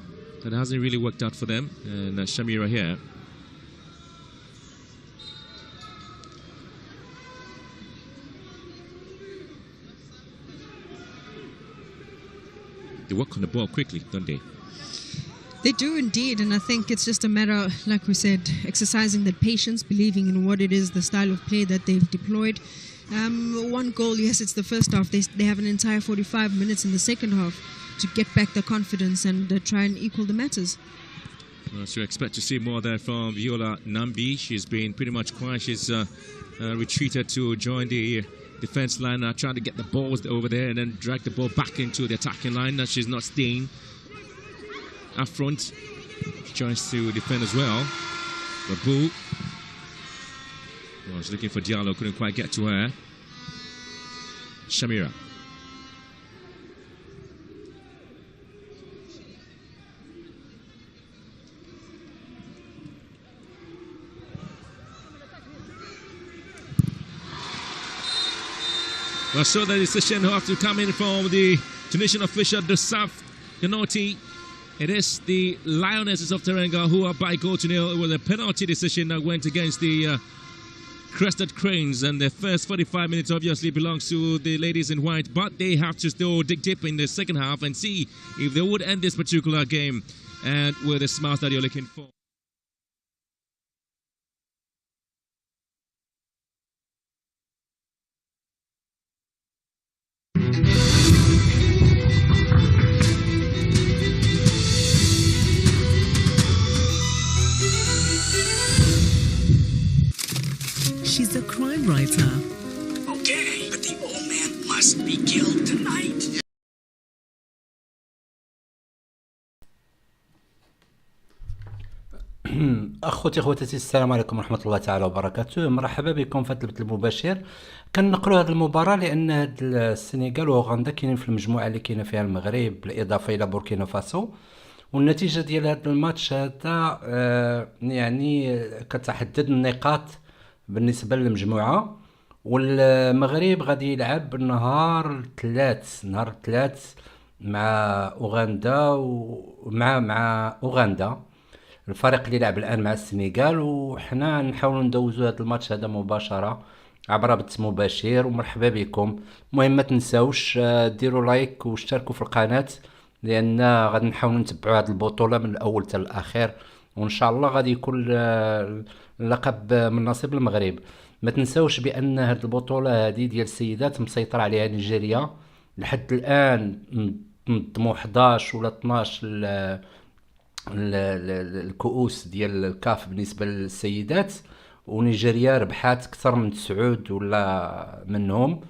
That hasn't really worked out for them. And Shamira here. They work on the ball quickly, don't they? They do indeed, and I think it's just a matter, like we said, exercising that patience, believing in what it is, the style of play that they've deployed. One goal, yes, it's the first half. They have an entire 45 minutes in the second half to get back the confidence and try and equal the matters. So expect to see more there from Viola Nambi. She's been pretty much quiet. She's retreated to join the defense line, trying to get the balls over there and then drag the ball back into the attacking line. Now she's not staying up front. She tries to defend as well. Babu was looking for Diallo, couldn't quite get to her. Shamira. Well, so the decision who have to come in from the Tunisian official, the South Ganoti. It is the Lionesses of Teranga who are by goal to nil. It was a penalty decision that went against the Crested Cranes, and the first 45 minutes obviously belongs to the ladies in white, but they have to still dig deep in the second half and see if they would end this particular game and with the smiles that you're looking for. screenwriter. Okay, but the old man must be killed tonight. اخوتي السلام عليكم ورحمه الله تعالى وبركاته. مرحبا بكم في هذا البث المباشر. كنقلوا هذه المباراه لان هاد السنغال واوغندا كاينين في المجموعه اللي كاينه فيها المغرب بالاضافه الى بوركينا فاسو، والنتيجه ديال هذا الماتش هذا يعني كتحدد النقاط بالنسبه للمجموعه. والمغرب غادي يلعب نهار الثلاث مع اوغندا مع اوغندا، الفريق اللي لعب الان مع السنغال. وحنا نحاولوا ندوزو هذا الماتش هذا مباشره عبر بث مباشر، ومرحبا بكم. المهم ما تنساوش ديروا لايك واشتركوا في القناه، لان غادي نحاولوا نتبعوا هذه البطوله من الاول حتى الاخير، وان شاء الله غادي يكون اللقب من نصيب المغرب. ما تنساوش بان هذه البطوله هذه ديال السيدات مسيطر عليها نيجيريا لحد الان، نظموا 11 ولا 12 الكؤوس ديال الكاف بالنسبه للسيدات، ونيجيريا ربحات اكثر من 9 ولا منهم،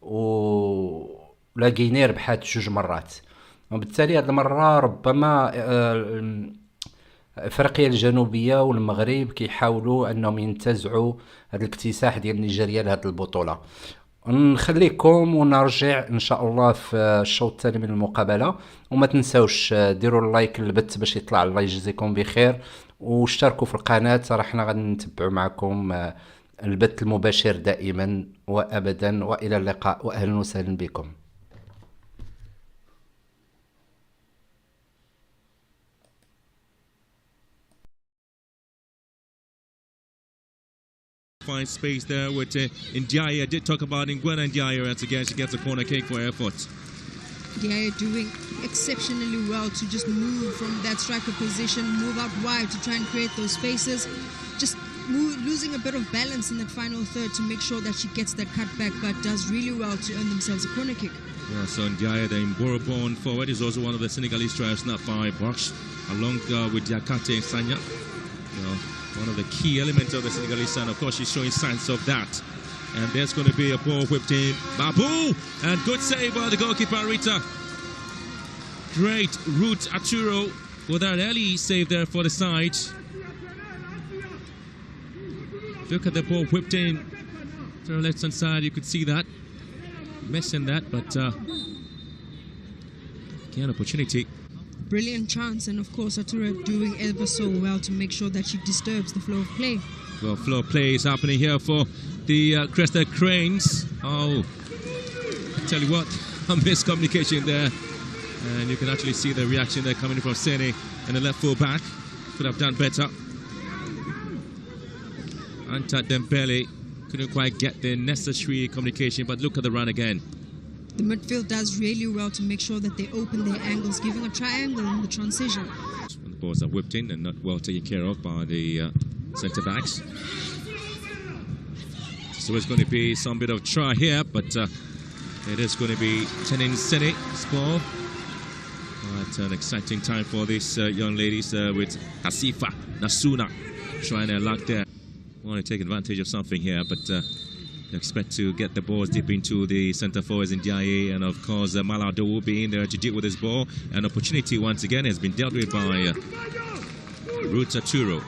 ولا غينيا ربحات 2 مرات. وبالتالي هذه المره ربما افريقيا الجنوبيه والمغرب كيحاولوا انهم ينتزعوا هذا الاكتساح ديال نيجيريا لهذه البطوله. نخليكم ونرجع ان شاء الله في الشوط الثاني من المقابله. وما تنساوش ديروا اللايك للبث باش يطلع. الله يجزيكم بخير، واشتركوا في القناه، راه حنا غادي نتبعوا معكم البث المباشر دائما وابدا. والى اللقاء واهلا وسهلا بكم. Fine space there with Ndiaye. I did talk about Nguyen Ndiaye once again. She gets a corner kick for effort. Ndiaye doing exceptionally well to just move from that striker position, move out wide to try and create those spaces. Just losing a bit of balance in that final third to make sure that she gets that cut back, but does really well to earn themselves a corner kick. Yeah, so Ndiaye, the Mboro-born forward, is also one of the Senegalese tries not by Box, along with Diakate and Sanya. You know, one of the key elements of the Senegalese side. Of course, she's showing signs of that. And there's going to be a ball whipped in. Babu! And good save by the goalkeeper, Rita. Great route, Arturo, with that early save there for the side. Look at the ball whipped in to the left-hand side. You could see that. Missing that, but again, opportunity. Brilliant chance, and of course Arturo doing ever so well to make sure that she disturbs the flow of play. Well, flow of play is happening here for the Crested Cranes. Oh, I tell you what, a miscommunication there. And you can actually see the reaction there coming from Sene and the left full back. Could have done better. Anta Dembele couldn't quite get the necessary communication, but look at the run again. The midfield does really well to make sure that they open their angles, giving a triangle in the transition. When the balls are whipped in and not well taken care of by the centre backs. So it's going to be some bit of try here, but it is going to be Tenin Sene ball. It's an exciting time for these young ladies with Hasifa Nasuna trying their luck there. Want to take advantage of something here, but you expect to get the balls deep into the centre forwards in Ndiaye, and of course Malado will be in there to deal with this ball. An opportunity once again has been dealt with by Ruth Arturo.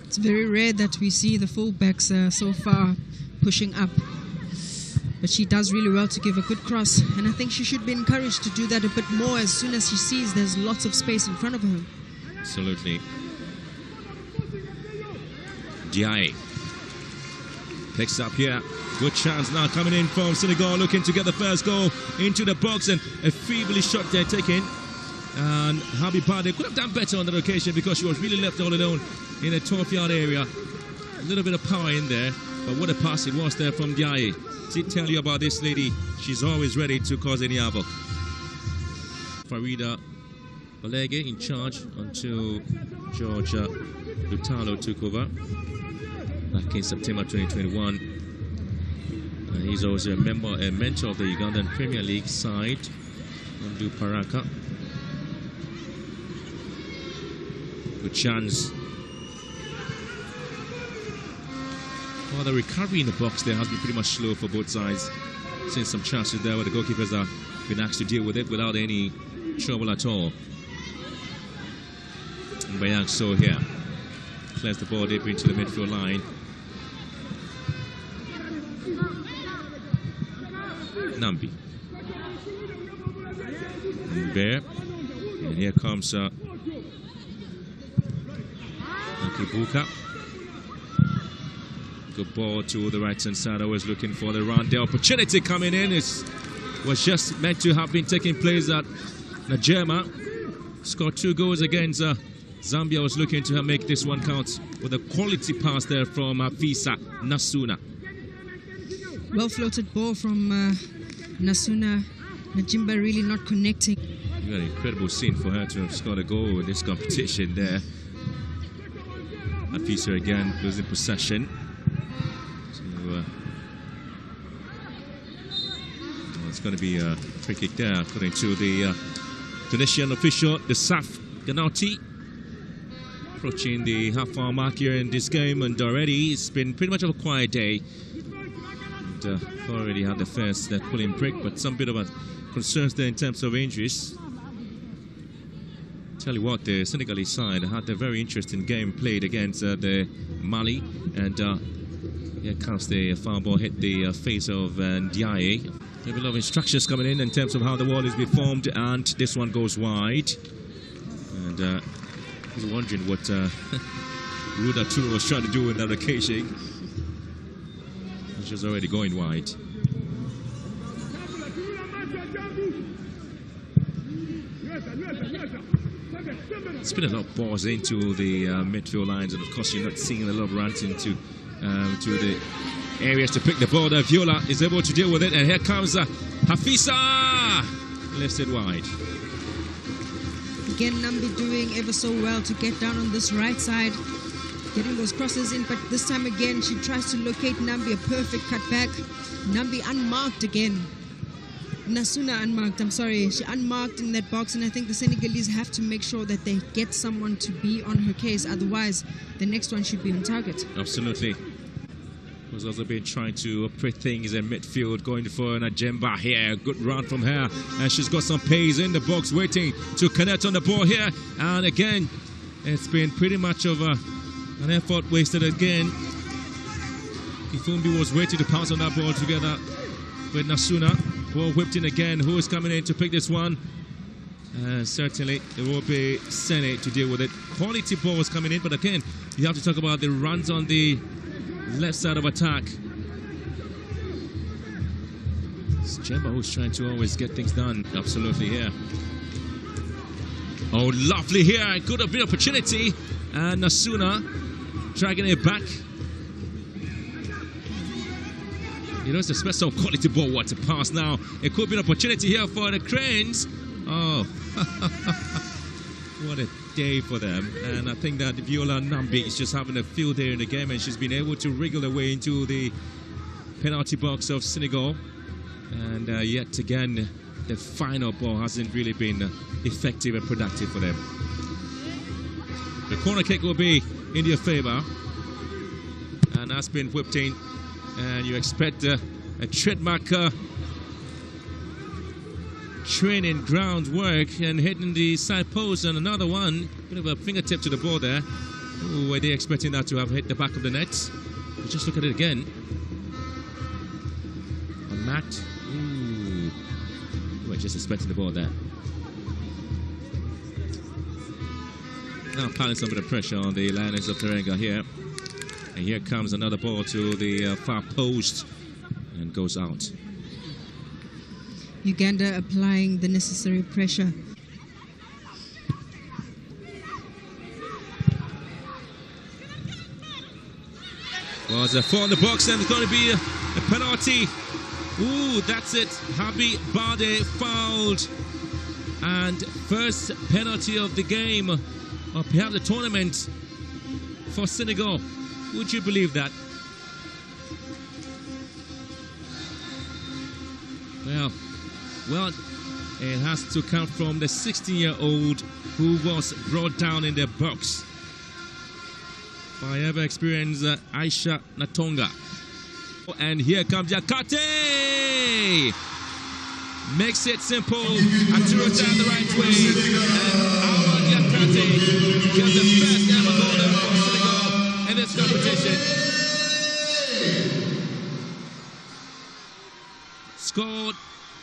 It's very rare that we see the fullbacks so far pushing up, but she does really well to give a good cross, and I think she should be encouraged to do that a bit more as soon as she sees there's lots of space in front of her. Absolutely. Ndiaye picks up here. Good chance now coming in from Senegal, looking to get the first goal into the box, and a feebly shot there taken. And Habi Bade could have done better on that occasion because she was really left all alone in a 12-yard area. A little bit of power in there, but what a pass it was there from Ndiaye. To tell you about this lady, she's always ready to cause any havoc. Farida Balege in charge until George Lutalo took over back in September 2021. He's also a mentor of the Ugandan Premier League side, Ndu Paraka. Good chance. Well, the recovery in the box there has been pretty much slow for both sides. Seen some chances there where the goalkeepers have been asked to deal with it without any trouble at all. And Bayang So here clears the ball deep into the midfield line. Nambi. Bear. And here comes Akibuka. Good ball to the right hand side. Always looking for the run. The opportunity coming in was just meant to have been taking place at Najema. Scored 2 goals against Zambia. Was looking to make this one count with a quality pass there from Fisa Nasuna. Well floated ball from Nasuna. Najimba really not connecting. An incredible scene for her to have scored a goal in this competition there. Afisa again losing possession. So, it's going to be a free kick there, according to the Tunisian official, the Saf Ganauti. Approaching the half-hour mark here in this game, and already it's been pretty much of a quiet day. And, already had the first pulling break, but some bit of a concerns there in terms of injuries. Tell you what, the Senegalese side had a very interesting game played against the Mali, and here comes the foul ball, hit the face of Ndiaye. There have a lot of instructions coming in terms of how the wall is being formed, and this one goes wide. And I was wondering what Ruda Toure was trying to do in that occasion, which was already going wide. It's been a lot of balls into the midfield lines, and of course you're not seeing a lot of runs into to the areas to pick the ball there. Viola is able to deal with it, and here comes Hafisa, lifts it wide. Again, Nambi doing ever so well to get down on this right side, getting those crosses in, but this time again she tries to locate Nambi, a perfect cut back. Nambi unmarked again. Nasuna unmarked, I'm sorry, she unmarked in that box, and I think the Senegalese have to make sure that they get someone to be on her case, otherwise the next one should be on target. Absolutely. Was also been trying to operate things in midfield, going for Najemba here. Good run from her, and she's got some pace in the box, waiting to connect on the ball here. And again, it's been pretty much of an effort wasted again. Kifumbi was waiting to pounce on that ball together with Nasuna. Ball whipped in again. Who is coming in to pick this one? Certainly it will be Sene to deal with it. Quality balls coming in, but again, you have to talk about the runs on the left side of attack. It's Jemba who's trying to always get things done. Absolutely here. Oh, lovely here. Good bit of opportunity. And Nasuna dragging it back. You know, it's a special quality ball. What a pass now. It could be an opportunity here for the Cranes. Oh, what a day for them. And I think that Viola Nambi is just having a field day in the game, and she's been able to wriggle her way into the penalty box of Senegal. And yet again, the final ball hasn't really been effective and productive for them. The corner kick will be in their favor, and that's been whipped in. And you expect a trademark training groundwork, and hitting the side post, and another one, bit of a fingertip to the ball there. Ooh, were they expecting that to have hit the back of the net? But just look at it again. A mat. Ooh, we're just expecting the ball there. Now piling some of the pressure on the Lioness of Teranga here. And here comes another ball to the far post, and goes out. Uganda applying the necessary pressure. Well, there's a foul in the box, and it's going to be a penalty. Ooh, that's it. Habi Bade fouled. And first penalty of the game, or perhaps the tournament, for Senegal. Would you believe that? Well, it has to come from the 16-year-old who was brought down in the box. by ever-experienced Aisha Natonga. And here comes Yakate! Makes it simple. Aturo down the right way. And Yakate becomes the first ever goaler for Senegal in this competition. Scored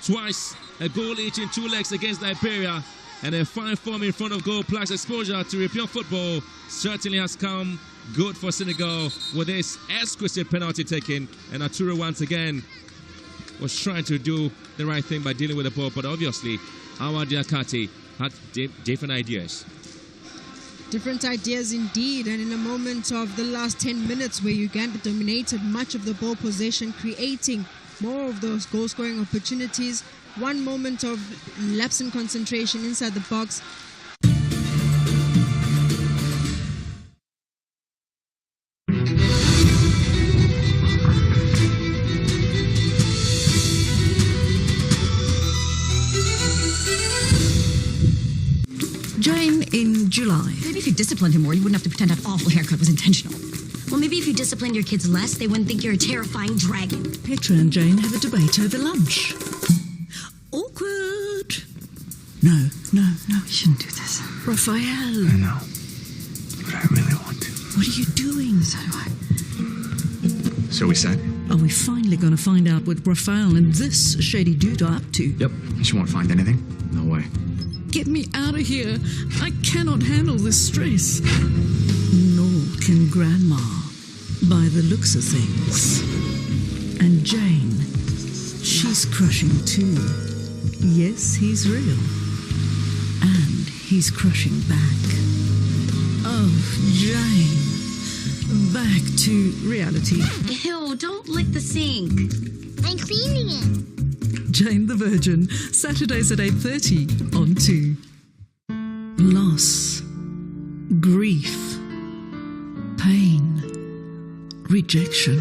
twice, a goal each in 2 legs against Liberia, and a fine form in front of goal plus exposure to European football certainly has come good for Senegal with this exquisite penalty taken. And Aturo once again was trying to do the right thing by dealing with the ball, but obviously Awad Yakati had different ideas. Different ideas indeed, and in a moment of the last 10 minutes where Uganda dominated much of the ball possession, creating more of those goal-scoring opportunities, one moment of lapse in concentration inside the box. Jane, in July. Maybe if you disciplined him more, you wouldn't have to pretend that awful haircut was intentional. Well, maybe if you disciplined your kids less, they wouldn't think you're a terrifying dragon. Petra and Jane have a debate over lunch. Awkward. No, you shouldn't do this. Raphael. I know, but I really want to. What are you doing? So do I. So we said? Are we finally going to find out what Raphael and this shady dude are up to? Yep. She won't find anything? No way. Get me out of here. I cannot handle this stress. Nor can Grandma, by the looks of things. And Jane, she's crushing too. Yes, he's real. And he's crushing back. Oh, Jane. Back to reality. Ew, don't lick the sink. I'm cleaning it. Jane the Virgin, Saturdays at 8:30 on 2. Loss, grief, pain, rejection.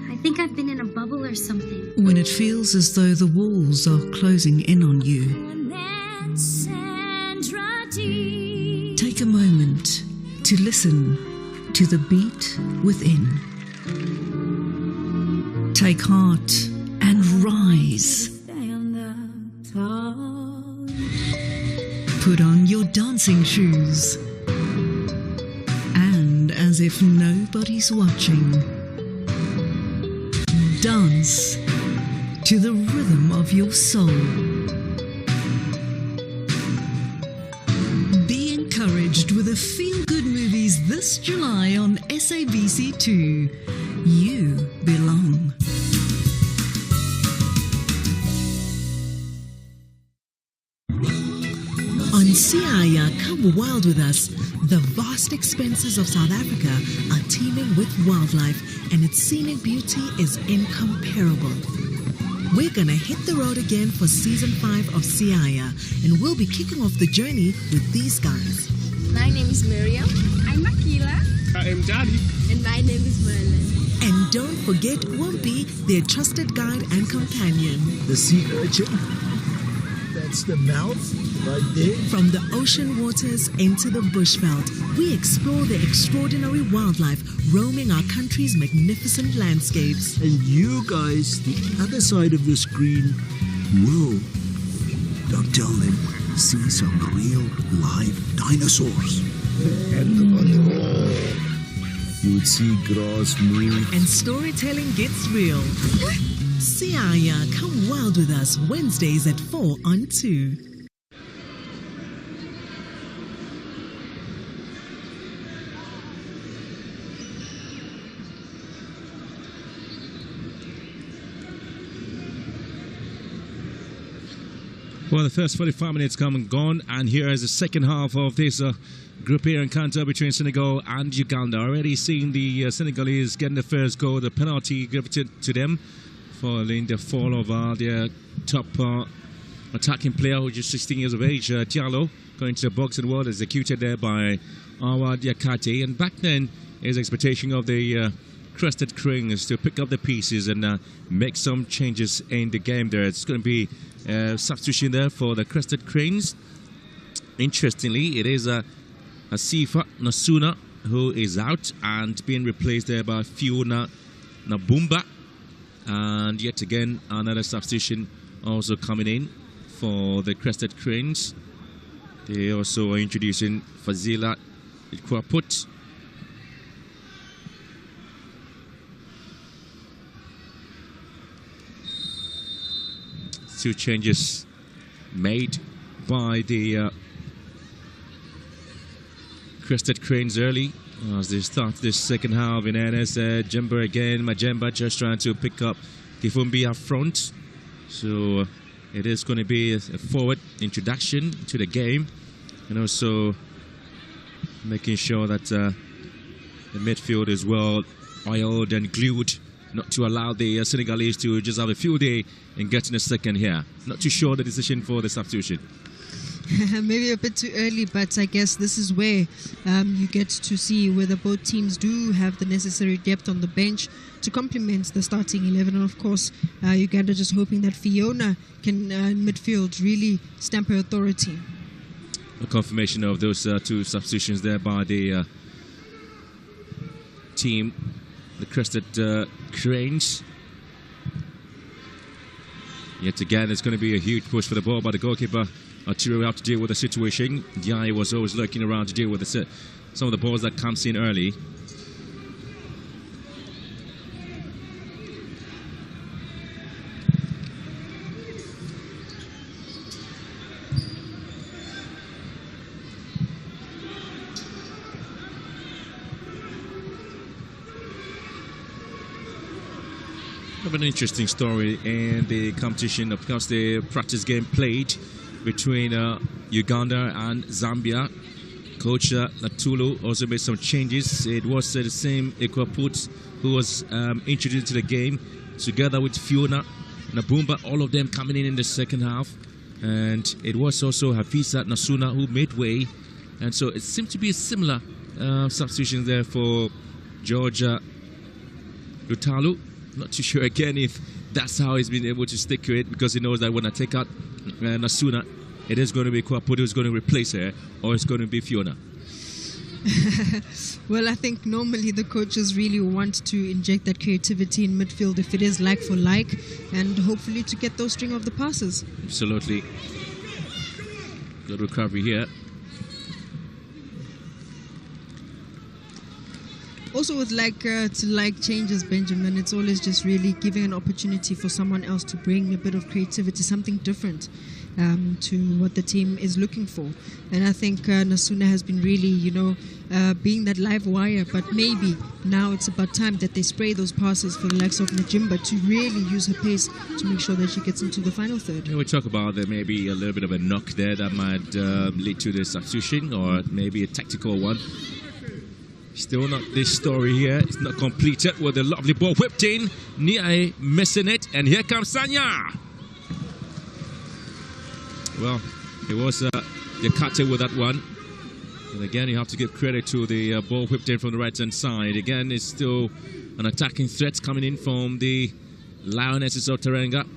I think I've been in a bubble or something. When it feels as though the walls are closing in on you, take a moment to listen to the beat within. Take heart and rise. Put on your dancing shoes. And as if nobody's watching, dance to the rhythm of your soul. Be encouraged with the feel-good movies this July on SABC2. You belong. On Siaya, come wild with us. The vast expanses of South Africa are teeming with wildlife, and its scenic beauty is incomparable. We're gonna hit the road again for season 5 of Siaya, and we'll be kicking off the journey with these guys. My name is Miriam. I'm Akila. I'm Daddy. And my name is Merlin. And don't forget Wumpy, their trusted guide and companion. The sea urchin. That's the mouth right there. From the ocean waters into the bushveld, we explore the extraordinary wildlife roaming our country's magnificent landscapes. And you guys, the other side of the screen, will, don't tell them, see some real live dinosaurs. You would see grass move. And storytelling gets real. Siaya, come wild with us Wednesdays at 4 on 2. Well, the first 45 minutes come and gone, and here is the second half of this Group A encounter between Senegal and Uganda. Already seeing the Senegalese getting the first goal, the penalty given to them, following the fall of their top attacking player, who's just 16 years of age, Diallo, going to the box and well executed there by Awad Yakate. And back then, his expectation of the Crested Cranes to pick up the pieces and make some changes in the game there. It's going to be a substitution there for the Crested Cranes. Interestingly, it is Asifa Nasuna, who is out and being replaced there by Fiona Nabumba. And yet again, another substitution also coming in for the Crested Cranes. They also are introducing Fazila Ikwaput. Two changes made by the Crested Cranes early as they start this second half in earnest. Jemba again, Majemba just trying to pick up Kifumbi up front. So it is going to be a forward introduction to the game, and also making sure that the midfield is well oiled and glued, not to allow the Senegalese to just have a field day and get in a second here. Not too sure the decision for the substitution. Maybe a bit too early, but I guess this is where you get to see whether both teams do have the necessary depth on the bench to complement the starting 11. And of course, Uganda just hoping that Fiona can, in midfield, really stamp her authority. A confirmation of those two substitutions there by the team, the Crested Cranes. Yet again, it's going to be a huge push for the ball by the goalkeeper. Arturo have to deal with the situation. Diaye was always lurking around to deal with some of the balls that comes in early. Have an interesting story in the competition. Of course, the practice game played between Uganda and Zambia. Coach Natulu also made some changes. It was the same Ikwaput who was introduced to the game, together with Fiona Nabumba, all of them coming in the second half. And it was also Hafisa Nasuna who made way. And so it seemed to be a similar substitution there for Georgia Lutalu. Not too sure again if that's how he's been able to stick to it, because he knows that when I take out Nasuna, it is going to be Kwapudu who's going to replace her, or it's going to be Fiona. Well, I think normally the coaches really want to inject that creativity in midfield if it is like for like, and hopefully to get those string of the passes. Absolutely. Good recovery here. Also with like changes, Benjamin, it's always just really giving an opportunity for someone else to bring a bit of creativity, something different to what the team is looking for. And I think Nasuna has been really, being that live wire, but maybe now it's about time that they spray those passes for the likes of Najimba to really use her pace to make sure that she gets into the final third. We talk about there may be a little bit of a knock there that might lead to the substitution, or maybe a tactical one. Still not this story here. It's not completed with a lovely ball whipped in. Niai missing it. And here comes Sanya. Well, it was Yakate with that one. And again, you have to give credit to the ball whipped in from the right-hand side. Again, it's still an attacking threat coming in from the Lionesses of Teranga.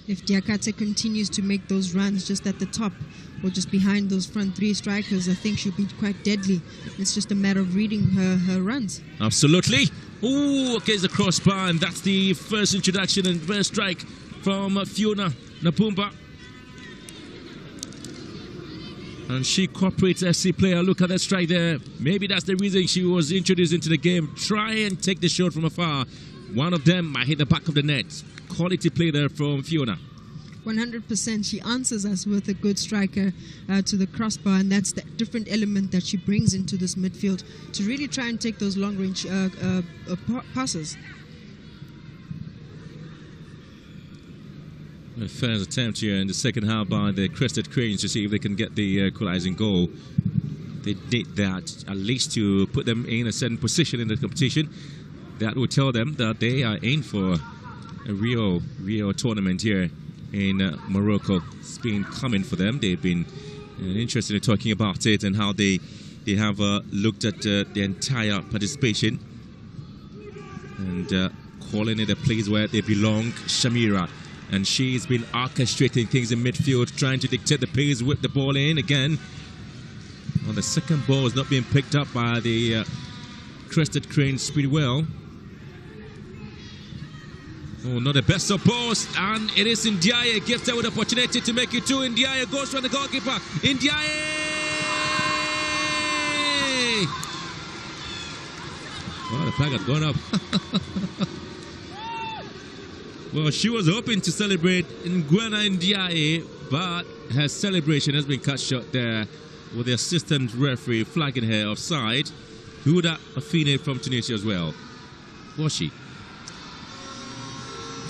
If Diakate continues to make those runs just at the top or just behind those front three strikers, I think she'll be quite deadly. It's just a matter of reading her runs. Absolutely. Ooh, okay, it's the crossbar, and that's the first introduction and first strike from Fiona Napumba. And she cooperates FC player. Look at that strike there. Maybe that's the reason she was introduced into the game. Try and take the shot from afar. One of them might hit the back of the net. Quality play there from Fiona. 100%. She answers us with a good striker to the crossbar, and that's the different element that she brings into this midfield to really try and take those long-range passes. A first attempt here in the second half by the Crested Cranes to see if they can get the equalizing goal. They did that at least to put them in a certain position in the competition. That will tell them that they are in for a real tournament here in Morocco. It's been coming for them. They've been interested in talking about it and how they have looked at the entire participation and calling it a place where they belong. Shamira, and she's been orchestrating things in midfield, trying to dictate the pace, whip the ball in again. on the second ball is not being picked up by the Crested Cranes pretty well. Oh, not the best of balls, and it is Ndiaye gives her with the opportunity to make it two. Ndiaye goes from the goalkeeper. Ndiaye! Oh, the flag had gone up. Well, she was hoping to celebrate Nguena Ndiaye, but her celebration has been cut short there with the assistant referee flagging her offside. Huda Afine from Tunisia as well. Was she?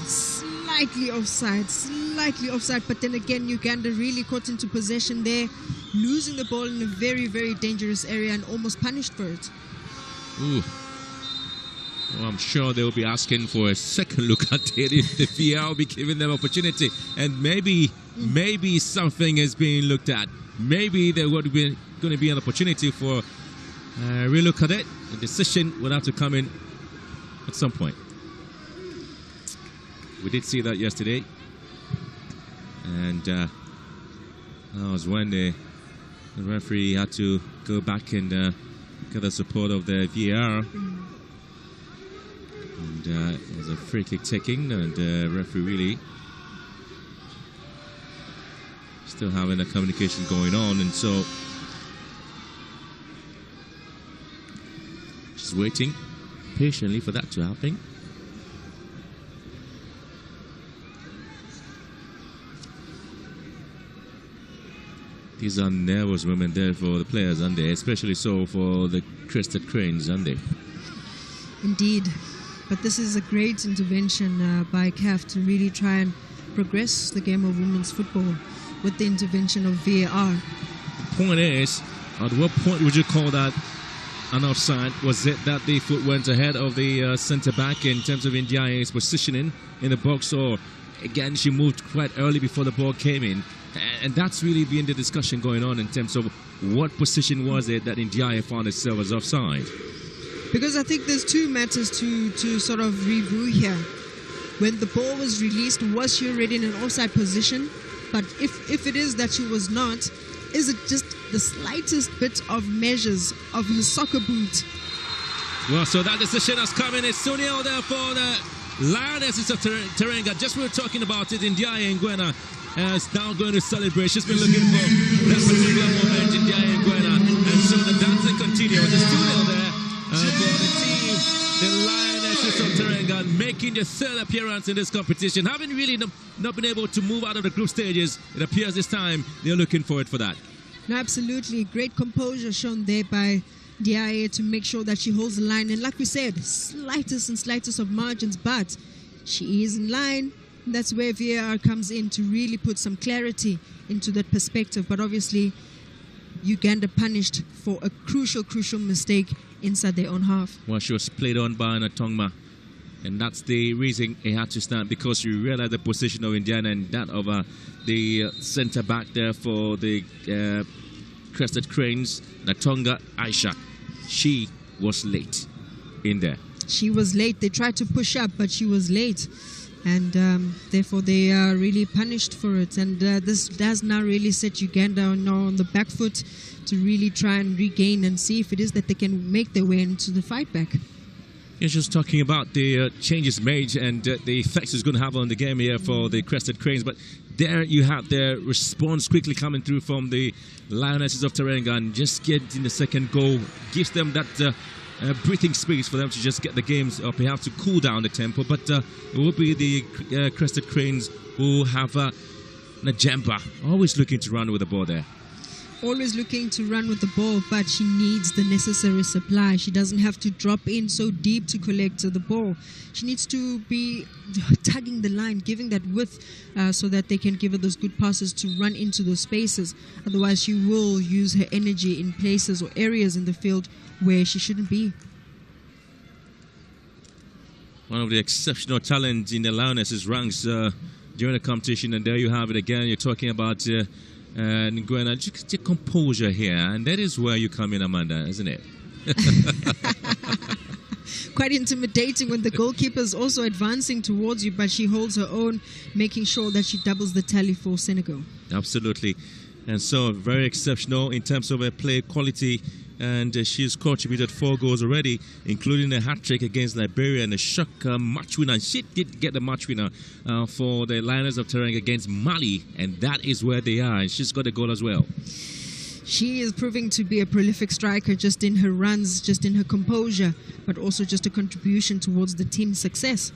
Slightly offside, but then again, Uganda really caught into possession there, losing the ball in a very, very dangerous area and almost punished for it. Ooh. Well, I'm sure they'll be asking for a second look at it if the VAR will be giving them opportunity. And maybe something is being looked at. Maybe there would be going to be an opportunity for a relook at it. The decision would have to come in at some point. We did see that yesterday. And that was when the referee had to go back and get the support of the VAR. And it was a free kick taking, and the referee really still having a communication going on, and so just waiting patiently for that to happen. These are nervous women there for the players, aren't they? Especially so for the Crested Cranes, aren't they? Indeed. But this is a great intervention by CAF to really try and progress the game of women's football with the intervention of VAR. The point is, at what point would you call that an offside? Was it that the foot went ahead of the centre-back in terms of Ndiaye's positioning in the box, or again she moved quite early before the ball came in? And that's really been the discussion going on in terms of what position was it that Ndiaye found itself as offside. Because I think there's two matters to sort of review here. When the ball was released, was she already in an offside position? But if it is that she was not, is it just the slightest bit of measures of her soccer boot? Well, so that decision has come in. It's 2-0 there for the Lionesses of Teranga. Just we were talking about it, Ndiaye Nguena is now going to celebrate. She's been looking for that particular moment, Ndiaye Nguena. And so the dancing continues. It's 2-0 there. For the team, the Lionesses of Teranga, making their third appearance in this competition. Having really not been able to move out of the group stages, it appears this time they're looking forward for that. No, absolutely. Great composure shown there by Ndiaye to make sure that she holds the line. And like we said, slightest of margins, but she is in line. And that's where VAR comes in to really put some clarity into that perspective. But obviously, Uganda punished for a crucial mistake inside their own half. Well, she was played on by Natongma, and that's the reason he had to stand, because you realize the position of Indiana and that of the centre back there for the Crested Cranes, Natonga Aisha. She was late in there. She was late. They tried to push up, but she was late. And therefore they are really punished for it. And this does now really set Uganda on the back foot to really try and regain and see if it is that they can make their way into the fight back. You're just talking about the changes made and the effects it's going to have on the game here for the Crested Cranes. But there you have their response quickly coming through from the Lionesses of Teranga, and just getting the second goal gives them that breathing space for them to just get the games up. They have to cool down the tempo, but it will be the Crested Cranes who have Najamba always looking to run with the ball there. Always looking to run with the ball, but she needs the necessary supply. She doesn't have to drop in so deep to collect the ball. She needs to be tugging the line, giving that width so that they can give her those good passes to run into those spaces. Otherwise, she will use her energy in places or areas in the field where she shouldn't be. One of the exceptional talents in the Lionesses ranks during the competition, and there you have it again. You're talking about Nguena, just your composure here, and that is where you come in, Amanda, isn't it? Quite intimidating when the goalkeeper is also advancing towards you, but she holds her own, making sure that she doubles the tally for Senegal. Absolutely. and so very exceptional in terms of her play quality. And she's contributed 4 goals already, including a hat-trick against Liberia and a shock match winner. She did get the match winner for the Lioness of Teranga against Mali, and that is where they are. And she's got a goal as well. She is proving to be a prolific striker just in her runs, just in her composure, but also just a contribution towards the team's success.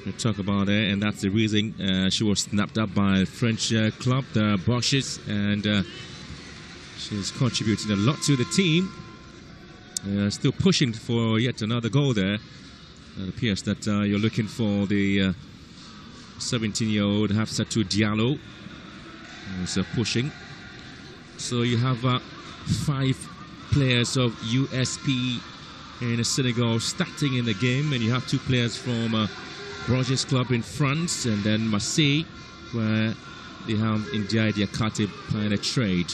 We'll talk about it, and that's the reason she was snapped up by a French club, the Boches, and she's contributing a lot to the team. Still pushing for yet another goal there. It appears that you're looking for the 17-year-old Hafsatou Diallo. Who's pushing. So you have 5 players of USP in Senegal starting in the game, and you have 2 players from Borges Club in France, and then Marseille, where they have Ndiaye Diakate playing a trade.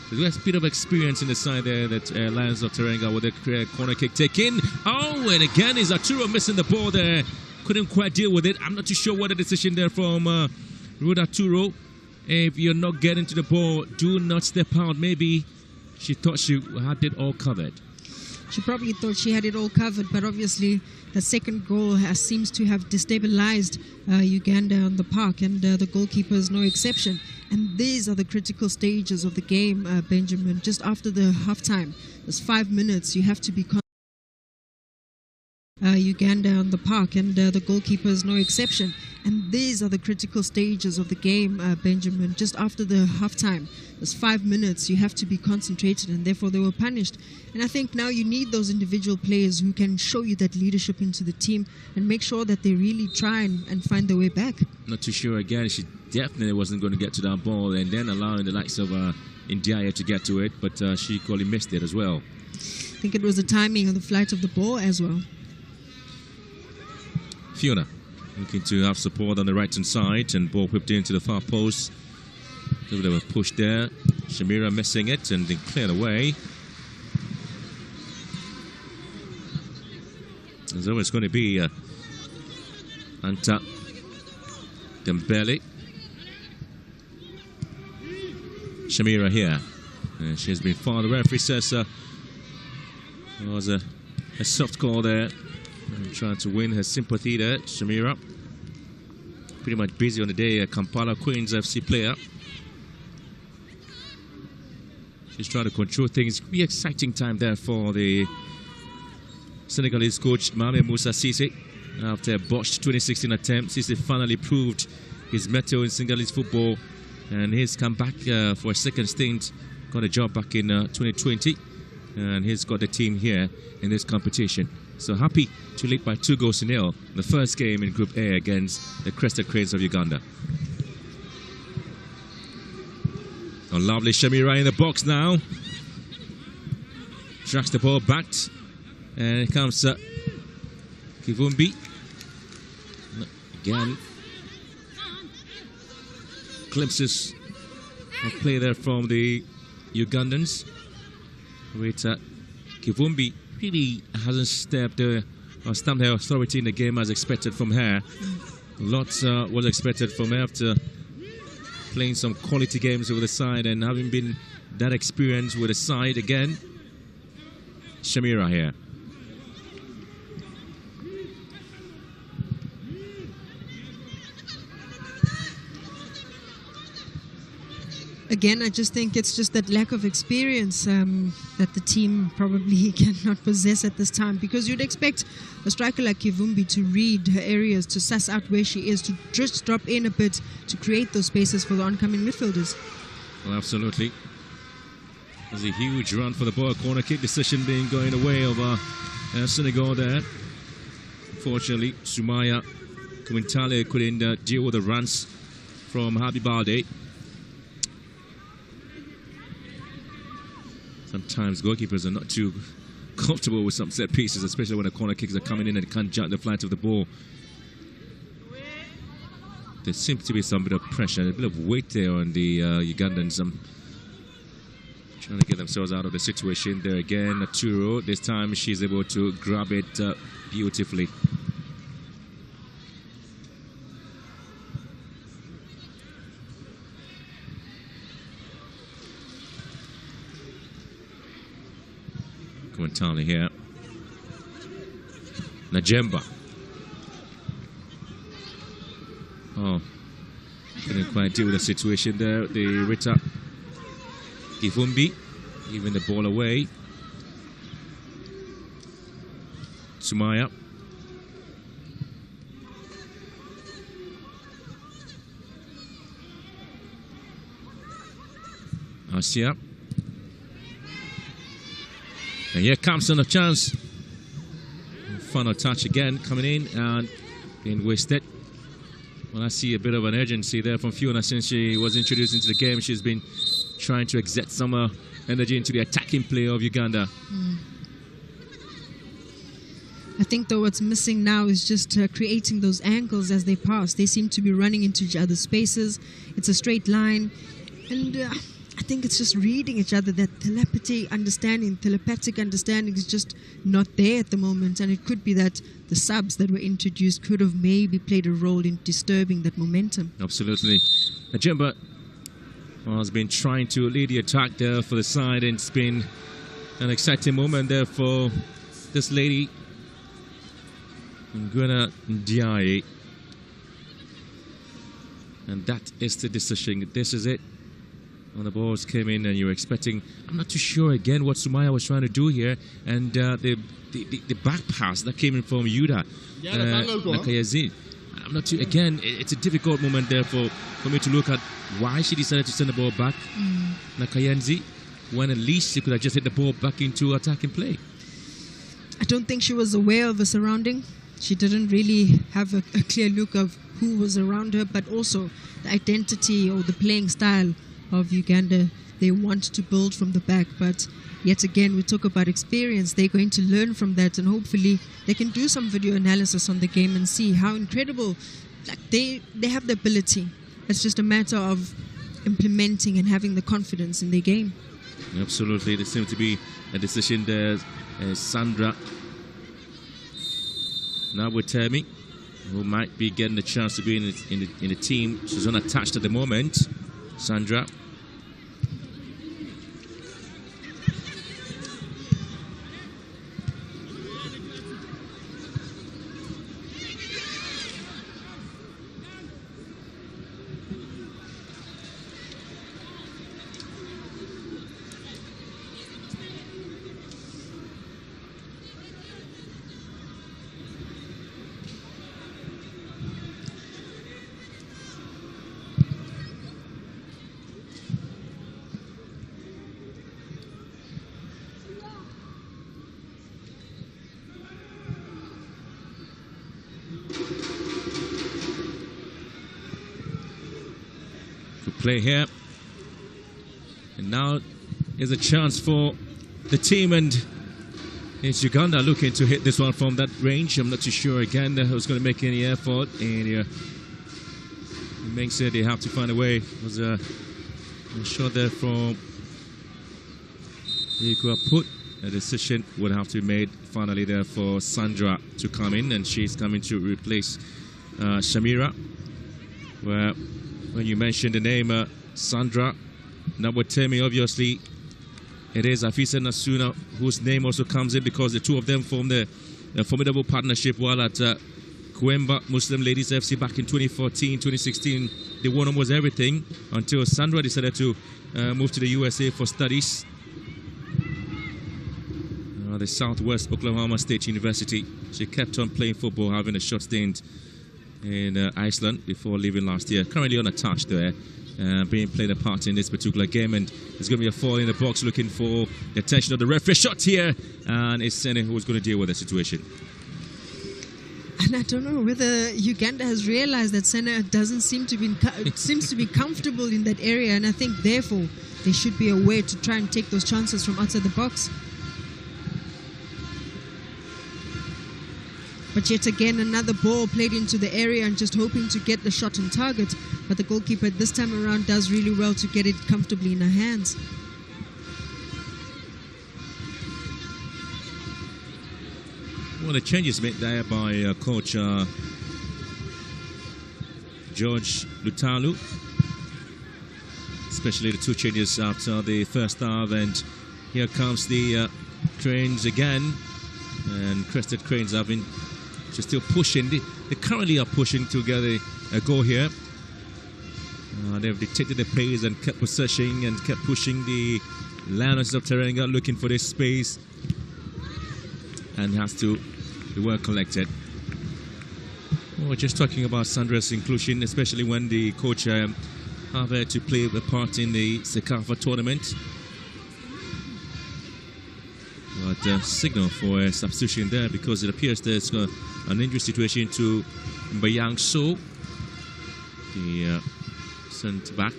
So there's a bit of experience in the side there that Lions of Teranga with a corner kick taken. Oh, and again is Arturo missing the ball there. Couldn't quite deal with it. I'm not too sure what the decision there from Ruud Arturo. If you're not getting to the ball, do not step out. Maybe she thought she had it all covered. She probably thought she had it all covered, but obviously the second goal seems to have destabilized Uganda on the park, and the goalkeeper is no exception. And these are the critical stages of the game, Benjamin. Just after the halftime, there's 5 minutes. You have to be Uganda on the park, and the goalkeeper is no exception. And these are the critical stages of the game, Benjamin. Just after the halftime, there's 5 minutes. You have to be concentrated, and therefore they were punished. And I think now you need those individual players who can show you that leadership into the team and make sure that they really try and find their way back. Not too sure again. She definitely wasn't going to get to that ball, and then allowing the likes of Ndiaye to get to it, but she equally missed it as well. I think it was the timing of the flight of the ball as well. Fiona looking to have support on the right-hand side, and ball whipped into the far post. A little bit of a push there. Shamira missing it and then cleared away. There's always going to be Anta Dembele. Shamira here. She's been fouled. The referee says there was a soft call there. Trying to win her sympathy there, Shamira. Pretty much busy on the day, a Kampala Queens FC player. She's trying to control things. It's be an exciting time there for the Senegalese coach, Mohamed Moussa Cissé. After a botched 2016 attempt, Cissé finally proved his mettle in Senegalese football, and he's come back for a second stint. Got a job back in 2020, and he's got the team here in this competition. So happy to lead by 2-0 the first game in Group A against the Crested Cranes of Uganda. A lovely Shamira in the box now. Tracks the ball back, and it comes Kivumbi. Again, glimpses of play there from the Ugandans. With Kivumbi really hasn't stepped or stamped her authority in the game as expected from her. Lots was expected from her after playing some quality games with the side and having been that experience with the side again. Shamira here. Again, I just think it's just that lack of experience that the team probably cannot possess at this time, because you'd expect a striker like Kivumbi to read her areas, to suss out where she is, to just drop in a bit, to create those spaces for the oncoming midfielders. Well, absolutely. There's a huge run for the ball. Corner kick decision being going away of Senegal there. Unfortunately, Sumaya Kumintale couldn't deal with the runs from Habibalde. Sometimes goalkeepers are not too comfortable with some set pieces, especially when the corner kicks are coming in and can't judge the flight of the ball. There seems to be some bit of pressure, a bit of weight there on the Ugandans. Trying to get themselves out of the situation. There again, Naturo. This time she's able to grab it beautifully. momentarily here. Najemba. Oh, couldn't quite deal with the situation there. The Rita Kifumbi giving the ball away. Sumaya. Asia. And here comes another chance. Final touch again coming in and being wasted. Well, I see a bit of an urgency there from Fiona since she was introduced into the game. She's been trying to exert some energy into the attacking play of Uganda. I think though what's missing now is just creating those angles as they pass. They seem to be running into each other's spaces. It's a straight line. And I think it's just reading each other. That telepathic understanding is just not there at the moment. And it could be that the subs that were introduced could have maybe played a role in disturbing that momentum. Absolutely. Najemba has been trying to lead the attack there for the side, and it's been an exciting moment there for this lady, Ngwena Ndiaye. And that is the decision. This is it. When the balls came in and you were expecting, I'm not too sure again what Sumaya was trying to do here, and the back pass that came in from Yuda Nakayazi. I'm not too, again, it's a difficult moment there for me to look at why she decided to send the ball back, Nakayanzi, when at least she could have just hit the ball back into attacking play. I don't think she was aware of her surrounding. She didn't really have a clear look of who was around her, but also the identity or the playing style of Uganda. They want to build from the back, but yet again we talk about experience. They're going to learn from that, and hopefully they can do some video analysis on the game and see how incredible, like they have the ability. It's just a matter of implementing and having the confidence in their game. Absolutely. There seems to be a decision there. Sandra now with Termi, who might be getting a chance to be in the team. She's unattached at the moment. Sandra. Play here, and now is a chance for the team, and it's Uganda looking to hit this one from that range. I'm not too sure again who's going to make any effort, and it makes it they have to find a way. It was a shot there from Put. A decision would have to be made finally there for Sandra to come in, and she's coming to replace Shamira, where when you mentioned the name Sandra Nabwatemi, obviously it is Afisa Nasuna whose name also comes in, because the two of them formed a formidable partnership while at Kwemba Muslim Ladies FC back in 2014, 2016. They won almost everything until Sandra decided to move to the USA for studies. The Southwest Oklahoma State University. She kept on playing football, having a short stint in Iceland before leaving last year. Currently unattached there, being played a part in this particular game, and there's going to be a foul in the box looking for the attention of the referee. Shot here, and it's Sene who's going to deal with the situation. And I don't know whether Uganda has realized that Sene doesn't seem to be comfortable in that area, and I think therefore there should be a way to try and take those chances from outside the box. But yet again, another ball played into the area and just hoping to get the shot on target. But the goalkeeper this time around does really well to get it comfortably in her hands. Well, the changes made there by coach George Lutalu, especially the two changes after the first half. And here comes the Cranes again, and Crested Cranes have been just still pushing. They currently are pushing to get a goal here. They've dictated the pace and kept possessing and kept pushing the Lionesses of Teranga, looking for this space, and has to be well collected. We're just talking about Sandra's inclusion, especially when the coach have to play a part in the Sekafa tournament. But signal for a substitution there, because it appears there's an injury situation to Mbayang So, the centre back.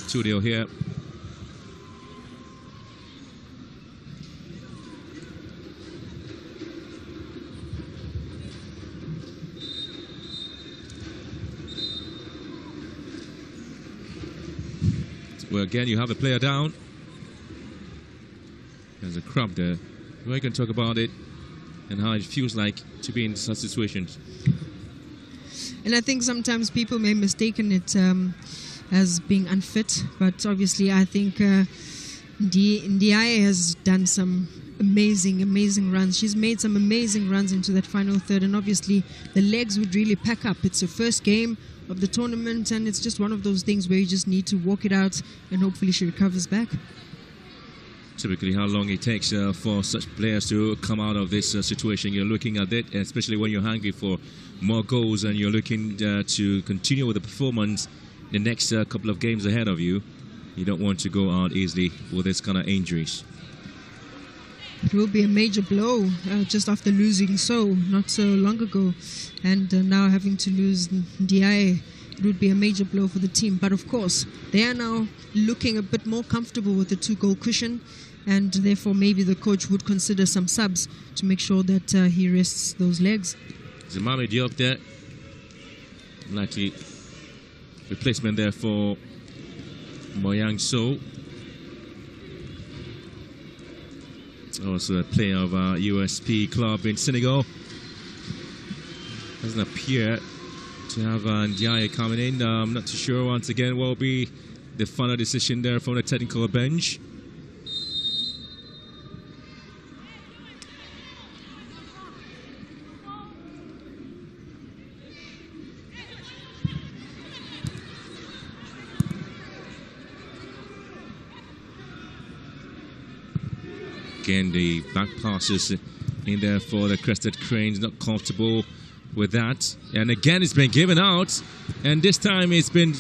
Studio here. Well, again, you have a player down. There's a crowd there. We can talk about it and how it feels like to be in such situations. And I think sometimes people may mistaken it as being unfit, but obviously I think Ndiaye has done some amazing runs. She's made some amazing runs into that final third, and obviously the legs would really pack up. It's her first game of the tournament, and it's just one of those things where you just need to walk it out, and hopefully she recovers back. Typically how long it takes for such players to come out of this situation. You're looking at it, especially when you're hungry for more goals and you're looking to continue with the performance the next couple of games ahead of you. You don't want to go out easily with this kind of injuries. It will be a major blow just after losing So not so long ago, and now having to lose Ndiaye. It would be a major blow for the team. But of course, they are now looking a bit more comfortable with the 2-goal cushion, and therefore maybe the coach would consider some subs to make sure that he rests those legs. Zamami Diop there. Likely replacement there for Mbayang So. Also a player of USP club in Senegal. Doesn't appear to have Ndiaye coming in. I'm not too sure once again what will be the final decision there from the technical bench. Again, the back passes in there for the Crested Cranes, not comfortable with that. And again, it's been given out, and this time it's been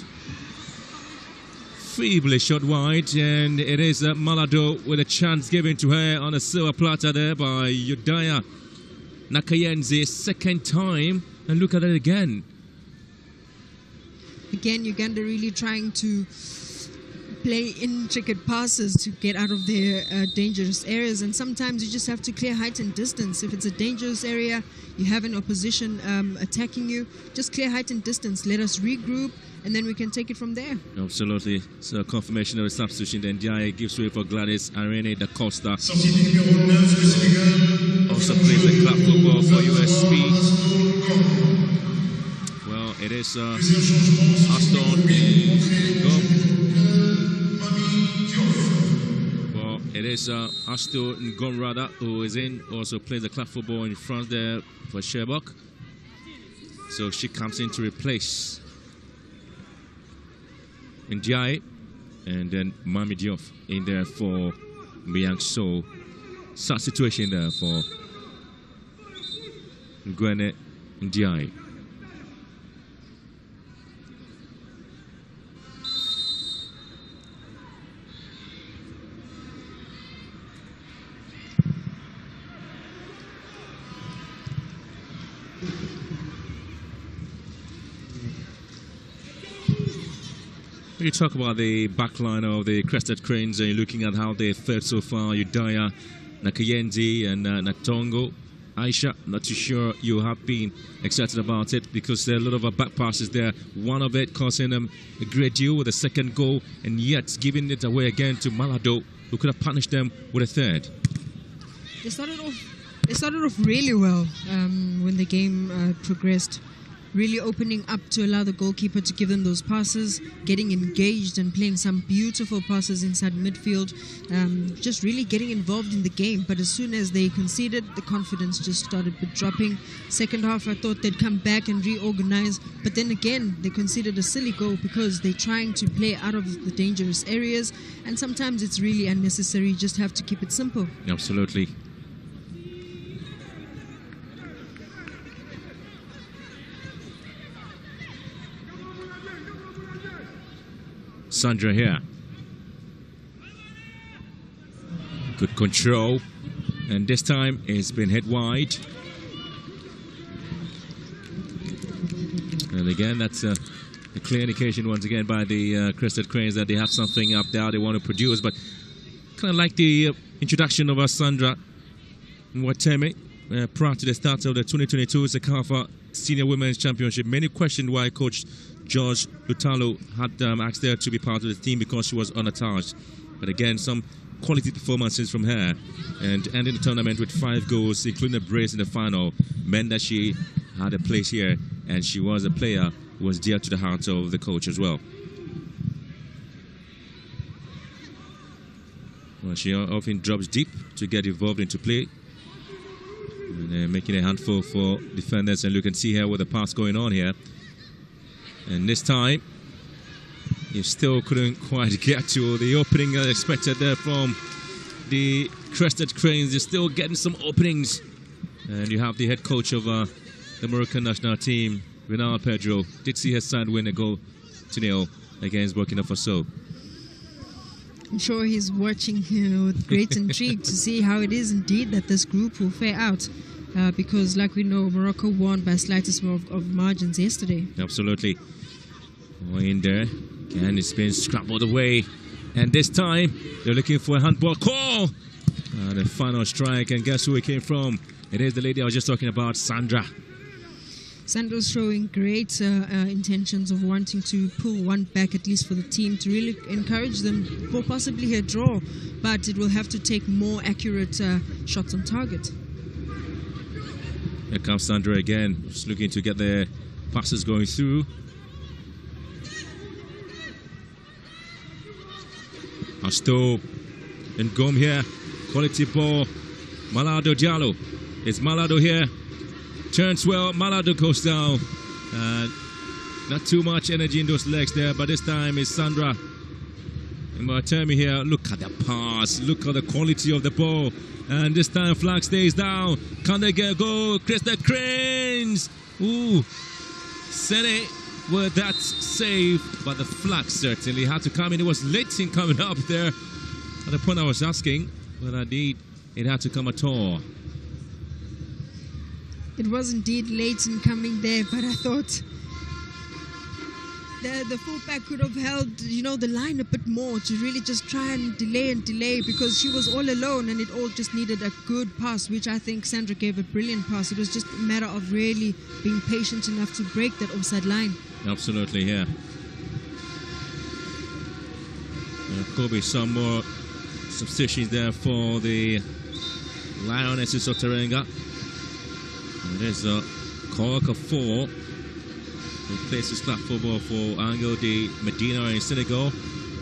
feebly shot wide, and it is Malado with a chance given to her on a silver platter there by Yudaya Nakayenze, second time, and look at it again. Again, Uganda really trying to play intricate passes to get out of their dangerous areas, and sometimes you just have to clear height and distance. If it's a dangerous area, you have an opposition attacking you, just clear height and distance, let us regroup, and then we can take it from there. Absolutely. So confirmation of a substitution. Then Ndiaye gives way for Gladys Irene da Costa. Also plays the club football for USP. Well, it is Aston It is Asto Ngomrada who is in, also plays the club football in France there for Sherbrooke. So she comes in to replace Ndiaye, and then Mami Diop in there for Mbayang So. Such situation there for Ngwene Ndiaye. You talk about the backline of the Crested Cranes, and you're looking at how they fared so far. Yudaya, Nakayenzi, and Natongo. Aisha, not too sure you have been excited about it, because there are a lot of back passes there. One of it causing them a great deal with a second goal, and yet giving it away again to Malado, who could have punished them with a third. They started off really well when the game progressed. really opening up to allow the goalkeeper to give them those passes, getting engaged and playing some beautiful passes inside midfield, just really getting involved in the game. But as soon as they conceded, the confidence just started dropping. Second half, I thought they'd come back and reorganize, but then again, they conceded a silly goal because they're trying to play out of the dangerous areas, and sometimes it's really unnecessary. You just have to keep it simple. Absolutely. Sandra here. Good control, and this time it's been hit wide. And again, that's a clear indication once again by the Crested Cranes that they have something up there they want to produce. But kind of like the introduction of Sandra Wateme prior to the start of the 2022 Sekafa Senior Women's Championship. Many questioned why Coach George Lutalo had asked her to be part of the team because she was unattached. But again, some quality performances from her, and ending the tournament with 5 goals, including a brace in the final, meant that she had a place here, and she was a player who was dear to the heart of the coach as well. Well, she often drops deep to get involved into play, and making a handful for defenders. And you can see here with the pass going on here. And this time, you still couldn't quite get to the opening expected there from the Crested Cranes. They're still getting some openings. And you have the head coach of the Moroccan national team, Renal Pedro, did see his side win a goal to 0 against Burkina Faso. I'm sure he's watching with great intrigue to see how it is indeed that this group will fare out. Because, like we know, Morocco won by slightest of margins yesterday. Absolutely. In there. Again, it's been scrambled away. And this time, they're looking for a handball call. The final strike. And guess who it came from? It is the lady I was just talking about, Sandra. Sandra's showing great intentions of wanting to pull one back, at least for the team, to really encourage them for possibly a draw. But it will have to take more accurate shots on target. Here comes Sandra again, just looking to get the passes going through. Asto and Gom here, quality ball. Malado Diallo. It's Malado here. Turns well, Malado goes down. Not too much energy in those legs there, but this time it's Sandra. And Wateme here, look at the pass, look at the quality of the ball. And this time flag stays down. Can they get a goal? Crested Cranes! Ooh, Sene with that save, but the flag certainly had to come in. It was late in coming up there. At the point I was asking, but indeed it had to come at all. It was indeed late in coming there, but I thought the fullback could have held, the line a bit more to really just try and delay because she was all alone and it all just needed a good pass, which I think Sandra gave a brilliant pass. It was just a matter of really being patient enough to break that offside line. Absolutely, yeah. There could be some more substitutions there for the Lionesses of Teranga. There's a Korka 4. Replaces flat football for Angel de Medina in Senegal.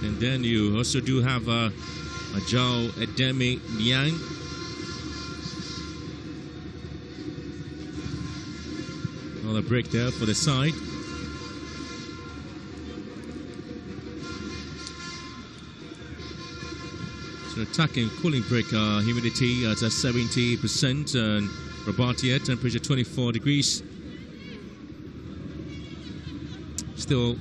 And then you also do have Ajao Edemi Niang. Another break there for the side. So attacking cooling break, humidity at 70% and Rabatia temperature 24 degrees. Still,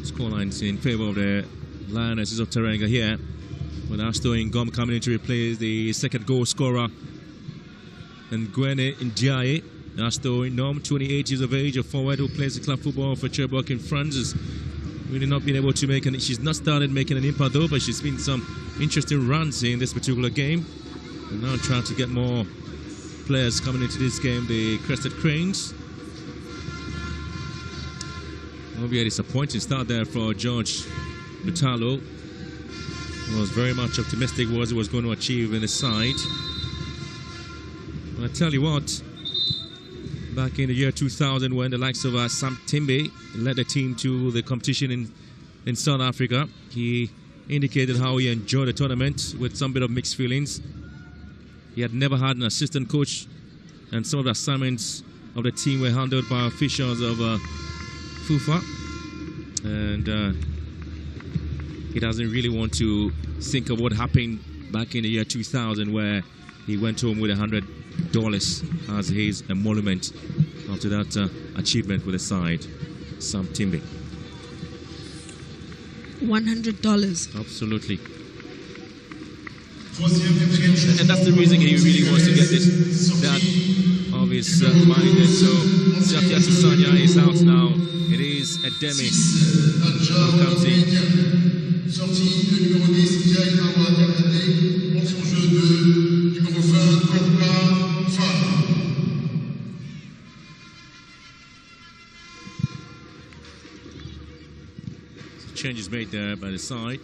scorelines in favour of the Lionesses of Teranga here. With Asto Ngom coming in to replace the second goal scorer. And Gwene Ndiaye. Asto Ngom, 28 years of age, a forward who plays the club football for Cherbourg in France. Has really not been able to make she's not started making an impact though, but she's been some interesting runs in this particular game. And now trying to get more players coming into this game, the Crested Cranes. Will be a disappointing start there for George Lutalo. He was very much optimistic what he was going to achieve in the side. But I tell you what, back in the year 2000 when the likes of Sam Timbe led the team to the competition in South Africa. He indicated how he enjoyed the tournament with some bit of mixed feelings. He had never had an assistant coach, and some of the assignments of the team were handled by officials of FUFA. And he doesn't really want to think of what happened back in the year 2000 where he went home with $100 as his emolument after that achievement with the side. Sam Timbe. $100. Absolutely. And that's the reason he really wants to get that of his mind. And so Satya Susanya is out now. It is Ademi who comes in. Changes made there by the side.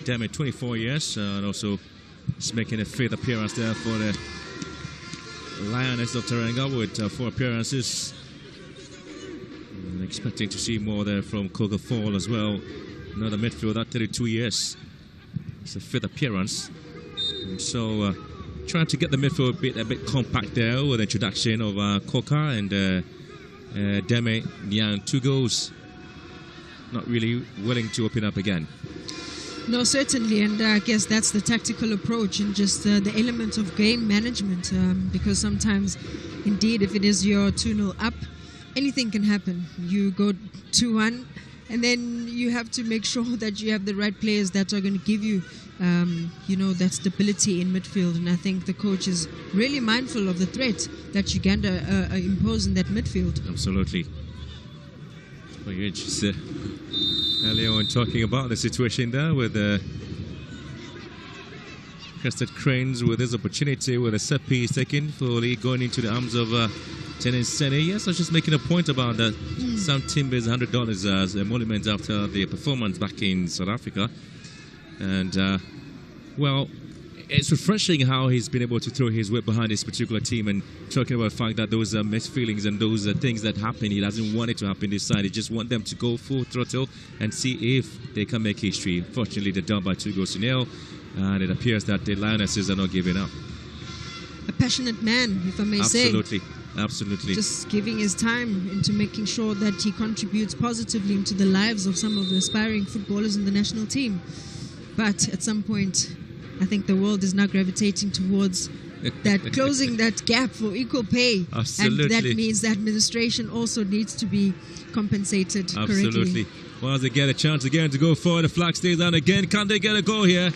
Demi, 24 years, and also is making a fifth appearance there for the Lioness of Teranga with 4 appearances. And expecting to see more there from Coca Fall as well. Another midfielder, 32 years. It's a 5th appearance. And so trying to get the midfield a bit compact there with the introduction of Coca and Demi Niang. 2 goals. Not really willing to open up again. No, certainly, and I guess that's the tactical approach and just the element of game management, because sometimes, indeed, if it is your 2-0 up, anything can happen. You go 2-1, and then you have to make sure that you have the right players that are going to give you, that stability in midfield. And I think the coach is really mindful of the threat that Uganda impose in that midfield. Absolutely. Well, you're just earlier on talking about the situation there with the Crested Cranes with his opportunity with a set piece taken, fully going into the arms of Tennis Sene. Yes, I was just making a point about that. Sam Timbe's $100 as emolument after the performance back in South Africa. And, well, it's refreshing how he's been able to throw his weight behind this particular team, and talking about the fact that those mixed feelings and those things that happen, he doesn't want it to happen this side. He just wants them to go full throttle and see if they can make history. Fortunately, they're down by 2-0, and it appears that the Lionesses are not giving up. A passionate man, if I may say. Absolutely. Just giving his time into making sure that he contributes positively into the lives of some of the aspiring footballers in the national team. But at some point, I think the world is now gravitating towards that closing that gap for equal pay. Absolutely. And that means the administration also needs to be compensated correctly. Well, as they get a chance again to go forward, the flag stays down again. Can they get a goal here?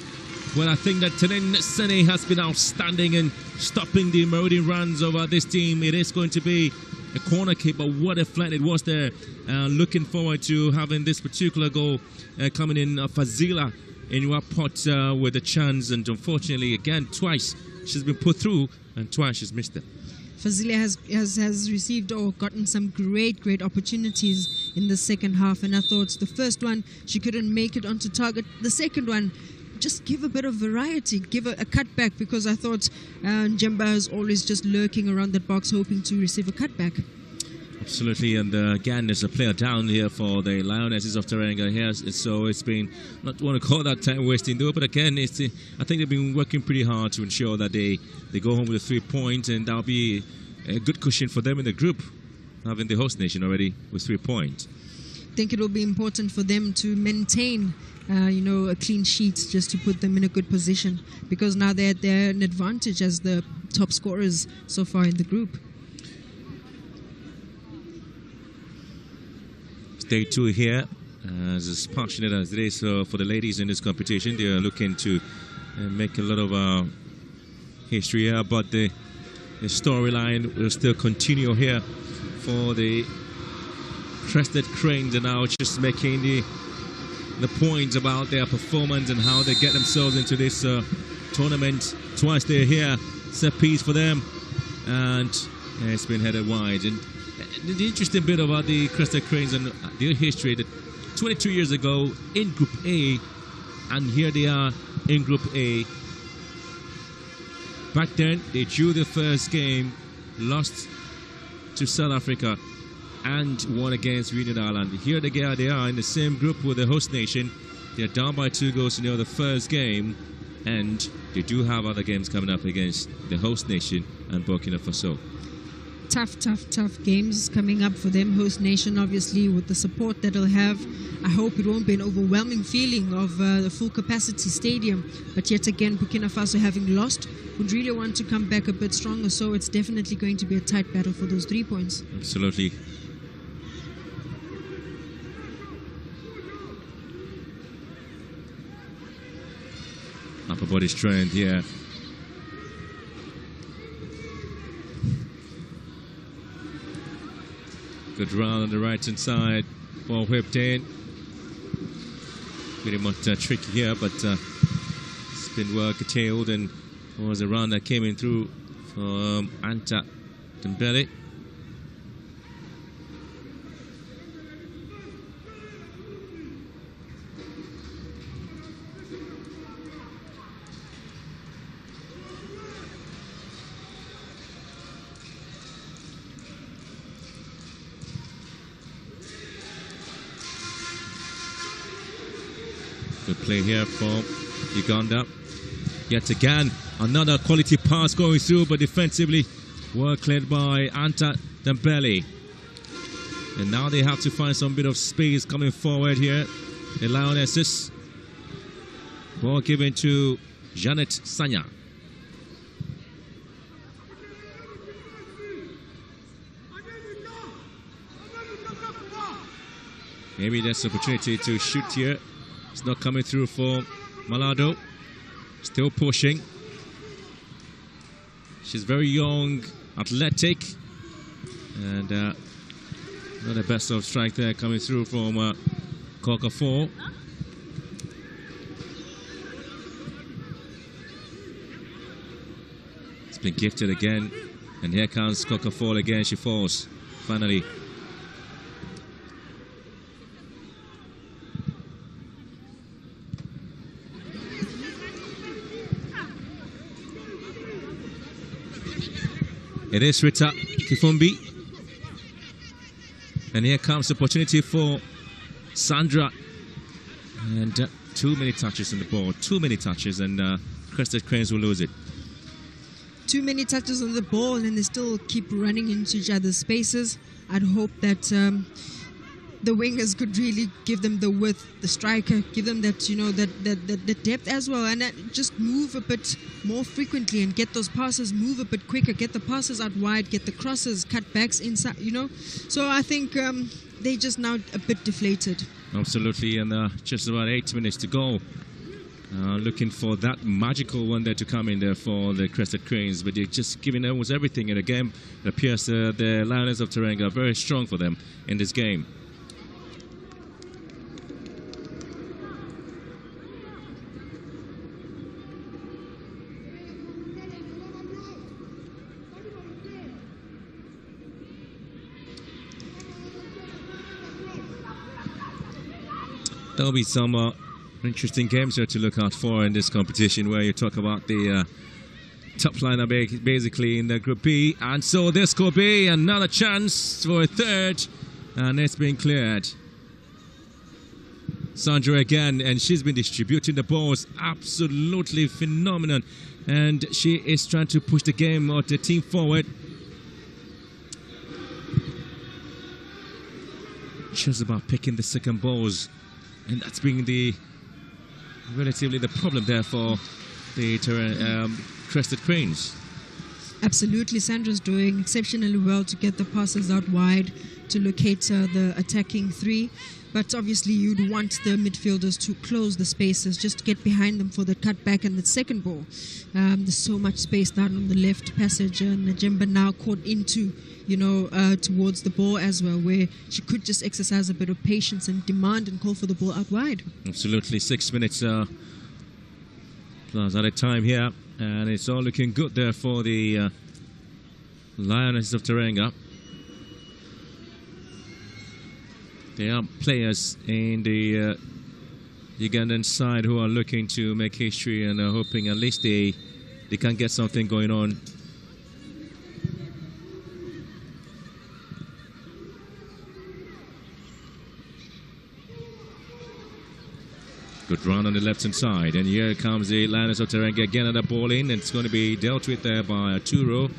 Well, I think that Tennis Sene has been outstanding in stopping the marauding runs of this team. It is going to be a corner kick, but what a flight it was there. Looking forward to having this particular goal coming in. Fazila in Wapot with a chance, and unfortunately, again, twice she's been put through and twice she's missed it. Fazila has received or gotten some great opportunities in the second half, and I thought the first one she couldn't make it onto target. The second one, just give a bit of variety, give a cutback, because I thought Njemba is always just lurking around that box hoping to receive a cutback. Absolutely, and again, there's a player down here for the Lionesses of Teranga here, so it's been, not want to call that time wasting though, but again, I think they've been working pretty hard to ensure that they go home with a 3 points, and that'll be a good cushion for them in the group, having the host nation already with 3 points. I think it will be important for them to maintain a clean sheet, just to put them in a good position, because now they're an advantage as the top scorers so far in the group. Day 2 here, as passionate as it is for the ladies in this competition. They are looking to make a lot of history here, but the storyline will still continue here for the Crested Cranes, and now just making the points about their performance and how they get themselves into this tournament. Twice they're here, set piece for them, and it's been headed wide. And the interesting bit about the Crested Cranes and their history, the 22 years ago in Group A, and here they are in Group A. Back then, they drew the first game, lost to South Africa, and won against Union Island. Here they are in the same group with the host nation. They're down by 2 goals to nil the first game, and they do have other games coming up against the host nation and Burkina Faso. Tough games coming up for them. Host nation, obviously, with the support that they'll have. I hope it won't be an overwhelming feeling of the full capacity stadium. But yet again, Burkina Faso, having lost, would really want to come back a bit stronger. So it's definitely going to be a tight battle for those 3 points. Absolutely. Upper body strength, yeah. Good run on the right hand side. Ball whipped in. Pretty much tricky here, but it's been well curtailed, and it was a run that came in through from Anta Dembele. Good play here from Uganda. Yet again, another quality pass going through, but defensively well cleared by Anta Dembele. And now they have to find some bit of space coming forward here. The Lionesses. Ball given to Janet Sanya. Maybe there's an opportunity to shoot here. It's not coming through for Malado. Still pushing. She's very young, athletic, and not the best of strike there coming through from Okafor. It's been gifted again, and here comes Okafor again. She falls finally. It is Rita Kifumbi. And here comes the opportunity for Sandra. And too many touches on the ball. Too many touches, and Crested Cranes will lose it. Too many touches on the ball, and they still keep running into each other's spaces. I'd hope that the wingers could really give them the width, the striker, give them that, you know, that depth as well, and just move a bit more frequently and get those passes, move a bit quicker, get the passes out wide, get the crosses, cutbacks inside, you know. So I think they just now a bit deflated. Absolutely, and just about 8 minutes to go. Looking for that magical one there to come in there for the Crested Cranes, but they're just giving almost everything, and again, it appears the Lioness of Teranga are very strong for them in this game. There'll be some interesting games here to look out for in this competition, where you talk about the top lineup basically in the Group B. And so this could be another chance for a third, and it's been cleared. Sandra again, and she's been distributing the balls absolutely phenomenal, and she is trying to push the game or the team forward. Just about picking the second balls, and that's been the relatively the problem there for the Crested Cranes. Absolutely, Sandra's doing exceptionally well to get the passes out wide to locate the attacking three. But obviously you'd want the midfielders to close the spaces, just get behind them for the cutback and the second ball. There's so much space down on the left passage, and Najemba now caught into, you know, towards the ball as well, where she could just exercise a bit of patience and demand and call for the ball out wide. Absolutely, 6 minutes plus at a time here, and it's all looking good there for the Lionesses of Teranga. There are players in the Ugandan side who are looking to make history and are hoping at least they can get something going on. Good run on the left-hand side, and here comes the Lioness of Teranga again at the ball in, and it's going to be dealt with there by Arturo.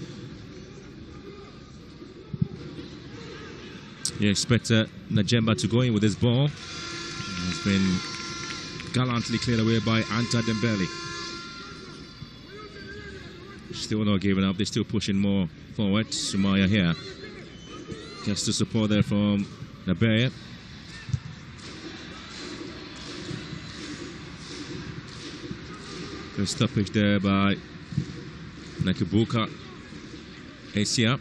You expect Najemba to go in with this ball. It's been gallantly cleared away by Anta Dembele. Still not giving up, they're still pushing more forward. Sumaya here. Just to support there from Nabeya. Good stoppage there by Nakibuka Asia.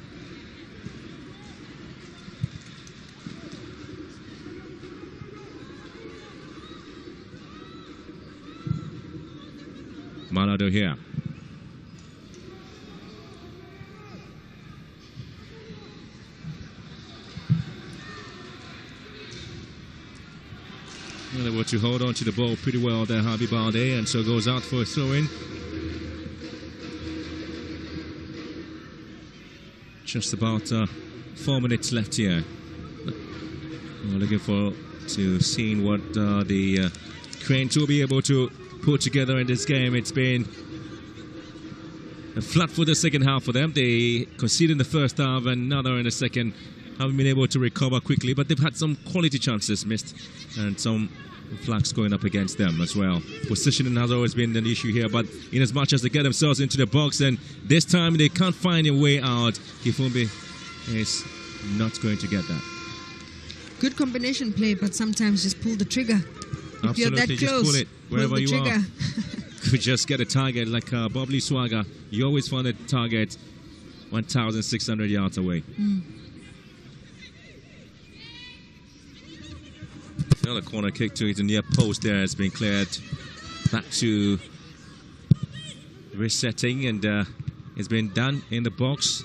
Malado here. Able to hold on to the ball pretty well there, Harvey Balde, and so goes out for a throw-in. Just about 4 minutes left here. We're looking forward to seeing what the Cranes will be able to put together in this game. It's been a flat for the second half for them. They conceded in the first half, another in the second. Haven't been able to recover quickly, but they've had some quality chances missed and some flags going up against them as well. Positioning has always been an issue here, but in as much as they get themselves into the box, and this time they can't find a way out, Kifumbi is not going to get that. Good combination play, but sometimes just pull the trigger. If Absolutely, you're that just close, pull it wherever pull the you trigger. are. Could just get a target like Bobly Swagger. You always find a target 1,600 yards away. Another corner kick to the near post there has been cleared. Back to resetting, and it's been done in the box.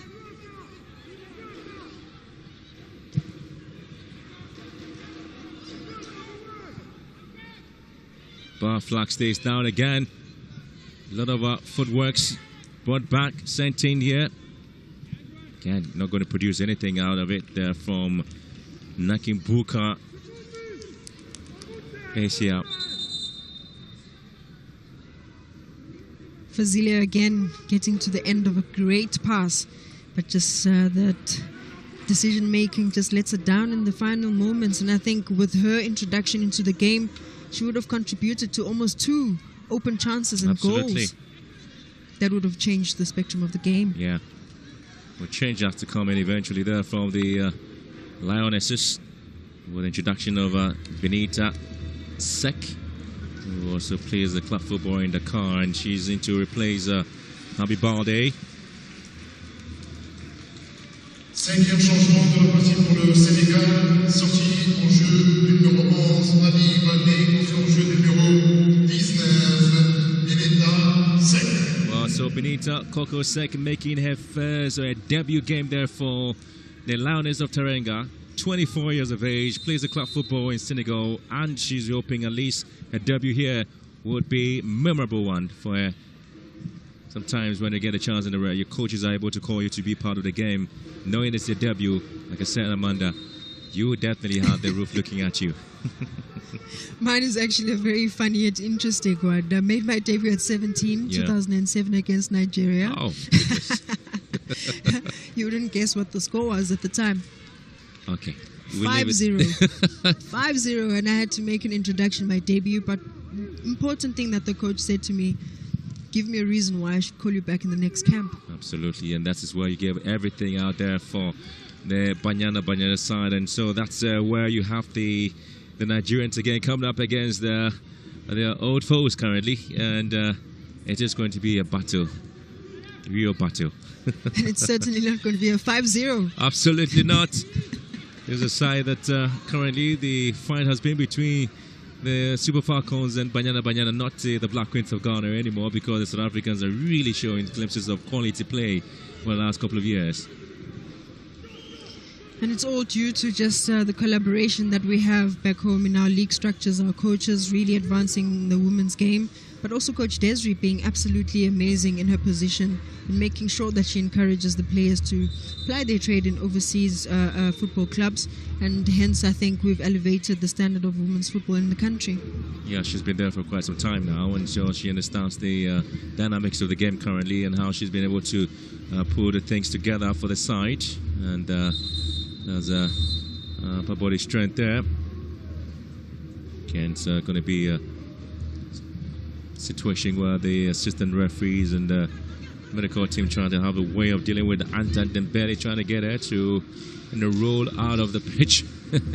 Bar flag stays down again. A lot of footworks brought back, sent in here. Again, not going to produce anything out of it there from Nakimbuka Asia. Fazilia again getting to the end of a great pass, but just that decision making just lets it down in the final moments. And I think with her introduction into the game, she would have contributed to almost 2 open chances and Absolutely. goals. That would have changed the spectrum of the game. Yeah. Well, change has to come in eventually there from the Lionesses, with the introduction of Benita Sek, who also plays the club football in Dakar, and she's in to replace Habi Balde. 5e changement de la partie pour le Sénégal. Sortie en jeu du numéro 11, Nabi Balde, entrée en jeu du numéro 19, Benita Sek. Well, so Benita Coco Sek making her first debut game there for the Lioness of Teranga. 24 years of age, plays the club football in Senegal, and she's hoping at least her debut here would be a memorable one for her. Sometimes when they get a chance in the your coaches are able to call you to be part of the game. Knowing it's your debut, like I said, Amanda, you definitely have the roof looking at you. Mine is actually a very funny yet interesting one. I made my debut at 17, 2007 against Nigeria. Oh, you wouldn't guess what the score was at the time. Okay. 5-0. 5-0, and I had to make an introduction, my debut. But important thing that the coach said to me, give me a reason why I should call you back in the next camp. Absolutely, and that is where you give everything out there for the Banyana side. And so that's where you have the Nigerians again coming up against their old foes currently. And it is going to be a battle, real battle. And it's certainly not going to be a 5-0. Absolutely not. There's a side that currently the fight has been between the Super Falcons and Banyana, not the Black Queens of Ghana anymore, because the South Africans are really showing glimpses of quality play for the last couple of years. And it's all due to just the collaboration that we have back home in our league structures, our coaches really advancing the women's game, but also Coach Desiree being absolutely amazing in her position and making sure that she encourages the players to ply their trade in overseas football clubs. And hence, I think we've elevated the standard of women's football in the country. Yeah, she's been there for quite some time now, and so she understands the dynamics of the game currently and how she's been able to pull the things together for the side. And there's upper body strength there. Again, it's going to be a situation where the assistant referees and the medical team trying to have a way of dealing with Anta Dembele, trying to get her to roll out of the pitch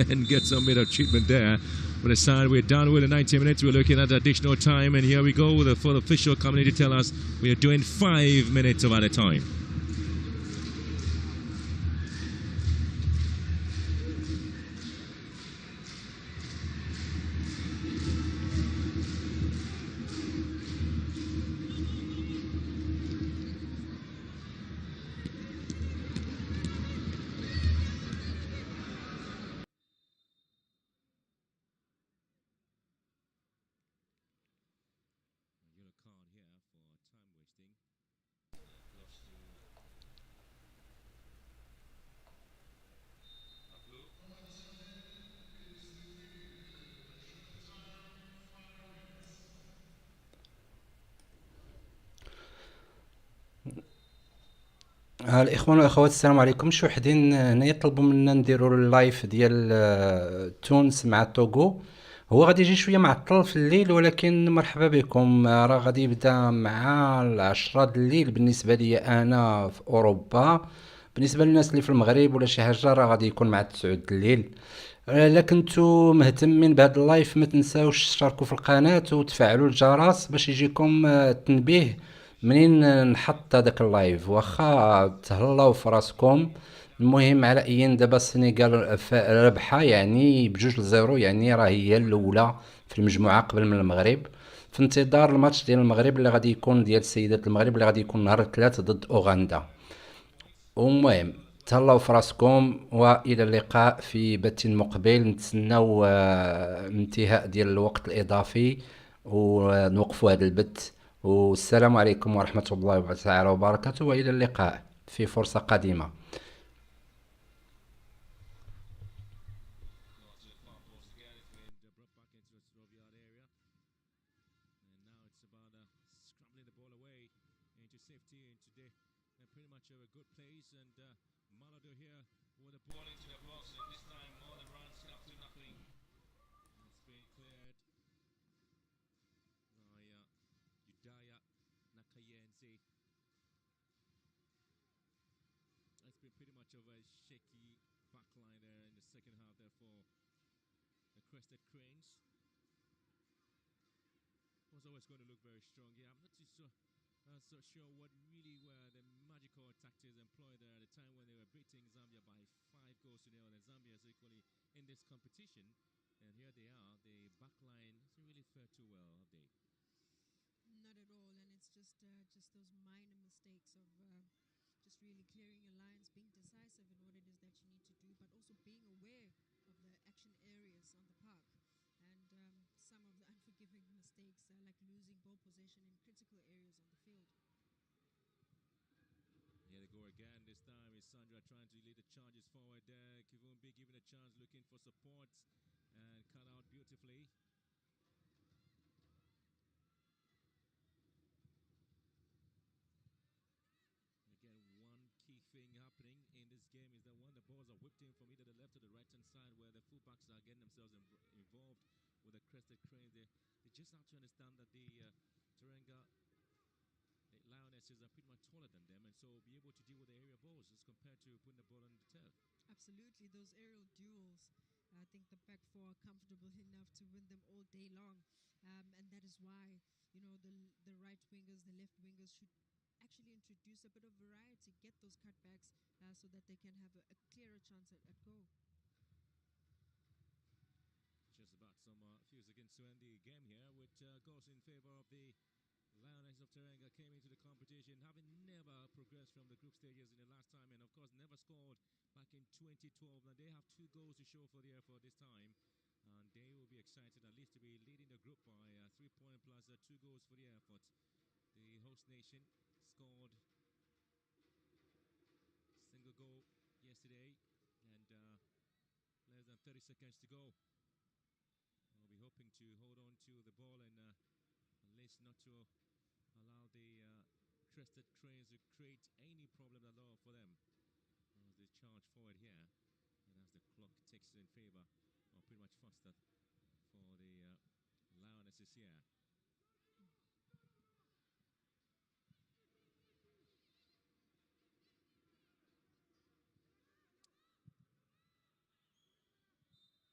and get some bit of treatment there. On the side, we're done with the 90 minutes. We're looking at additional time, and here we go with the full official coming in to tell us we are doing 5 minutes of added time. الاخوان والاخوات السلام عليكم. شي وحدين هنا يطلبوا منا نديروا اللايف ديال تونس مع توغو. هو غادي يجي شويه معطل في الليل، ولكن مرحبا بكم. راه غادي يبدا مع 10 الليل بالنسبه لي انا في اوروبا. بالنسبه للناس اللي في المغرب ولا شي حاجه راه غادي يكون مع 9 الليل. الا كنتو مهتمين بهذا اللايف ما تنساوش تشتركوا في القناه وتفعلوا الجرس باش يجيكم التنبيه منين نحط هذاك اللايف. واخا تهلاو في راسكم. المهم على ايين دابا السنغال ربحه يعني ب2-0، يعني راه هي الاولى في المجموعه قبل من المغرب، في انتظار الماتش ديال المغرب اللي غادي يكون ديال السيدات المغرب اللي غادي يكون نهار 3 ضد اوغندا. المهم تهلاو في راسكم، والى اللقاء في بث مقبل. نتسناو انتهاء ديال الوقت الاضافي ونوقفوا هذا البث. والسلام عليكم ورحمة الله تعالى وبركاته، وإلى اللقاء في فرصة قادمة. It's been pretty much of a shaky backline there in the second half there for the Crested Cranes. Was always going to look very strong. Yeah, I'm not too sure, so sure what really were the magical tactics employed there at the time when they were beating Zambia by 5-0, and Zambia is equally in this competition. And here they are. The backline hasn't really fared too well, have they? Not at all, and it's just those minor mistakes of just really clearing your lines, being decisive in what it is that you need to do, but also being aware of the action areas on the park. And some of the unforgiving mistakes, like losing ball possession in critical areas on the field. Here they go again. This time is Sandra trying to lead the charges forward there. Kivumbi given a chance, looking for support, and cut out beautifully. Key thing happening in this game is that when the balls are whipped in from either the left or the right hand side, where the fullbacks are getting themselves involved with the Crested Cranes, they just have to understand that the Terenga Lionesses are pretty much taller than them, and so be able to deal with the area balls as compared to putting the ball on the turf. Absolutely, those aerial duels, I think the back four are comfortable enough to win them all day long, and that is why, you know, the right wingers, the left wingers should actually introduce a bit of variety, get those cutbacks so that they can have a clearer chance at goal. Just about some few seconds to end the game here, with goals in favor of the Lionesses. Lioness of Teranga came into the competition having never progressed from the group stages in the last time, and of course never scored back in 2012. Now they have 2 goals to show for the effort this time, and they will be excited at least to be leading the group by 3 points plus 2 goals for the effort. The host nation scored a single goal yesterday, and less than 30 seconds to go. We'll be hoping to hold on to the ball and at least not to allow the Crested Cranes to create any problem at all for them as they charge forward here, and as the clock takes in favor, or pretty much faster, for the Lionesses here.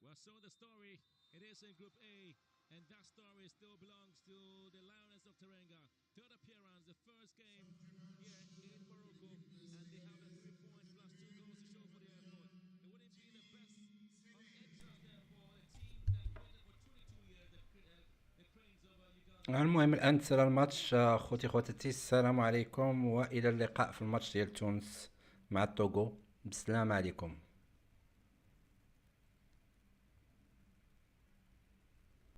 Well, so the story, it is in Group A, and that story still belongs to the Lioness of Teranga. Third appearance, the first game here in Morocco, and they have a 3 points plus 2 goals to show for the effort. It wouldn't be the best of extras there for a team that played for 22 years, the Cranes of Uganda. المهم الان تسالى الماتش خوتي خواتاتي، السلام عليكم والى اللقاء في الماتش ديال تونس مع الطوغو. بالسلامه عليكم.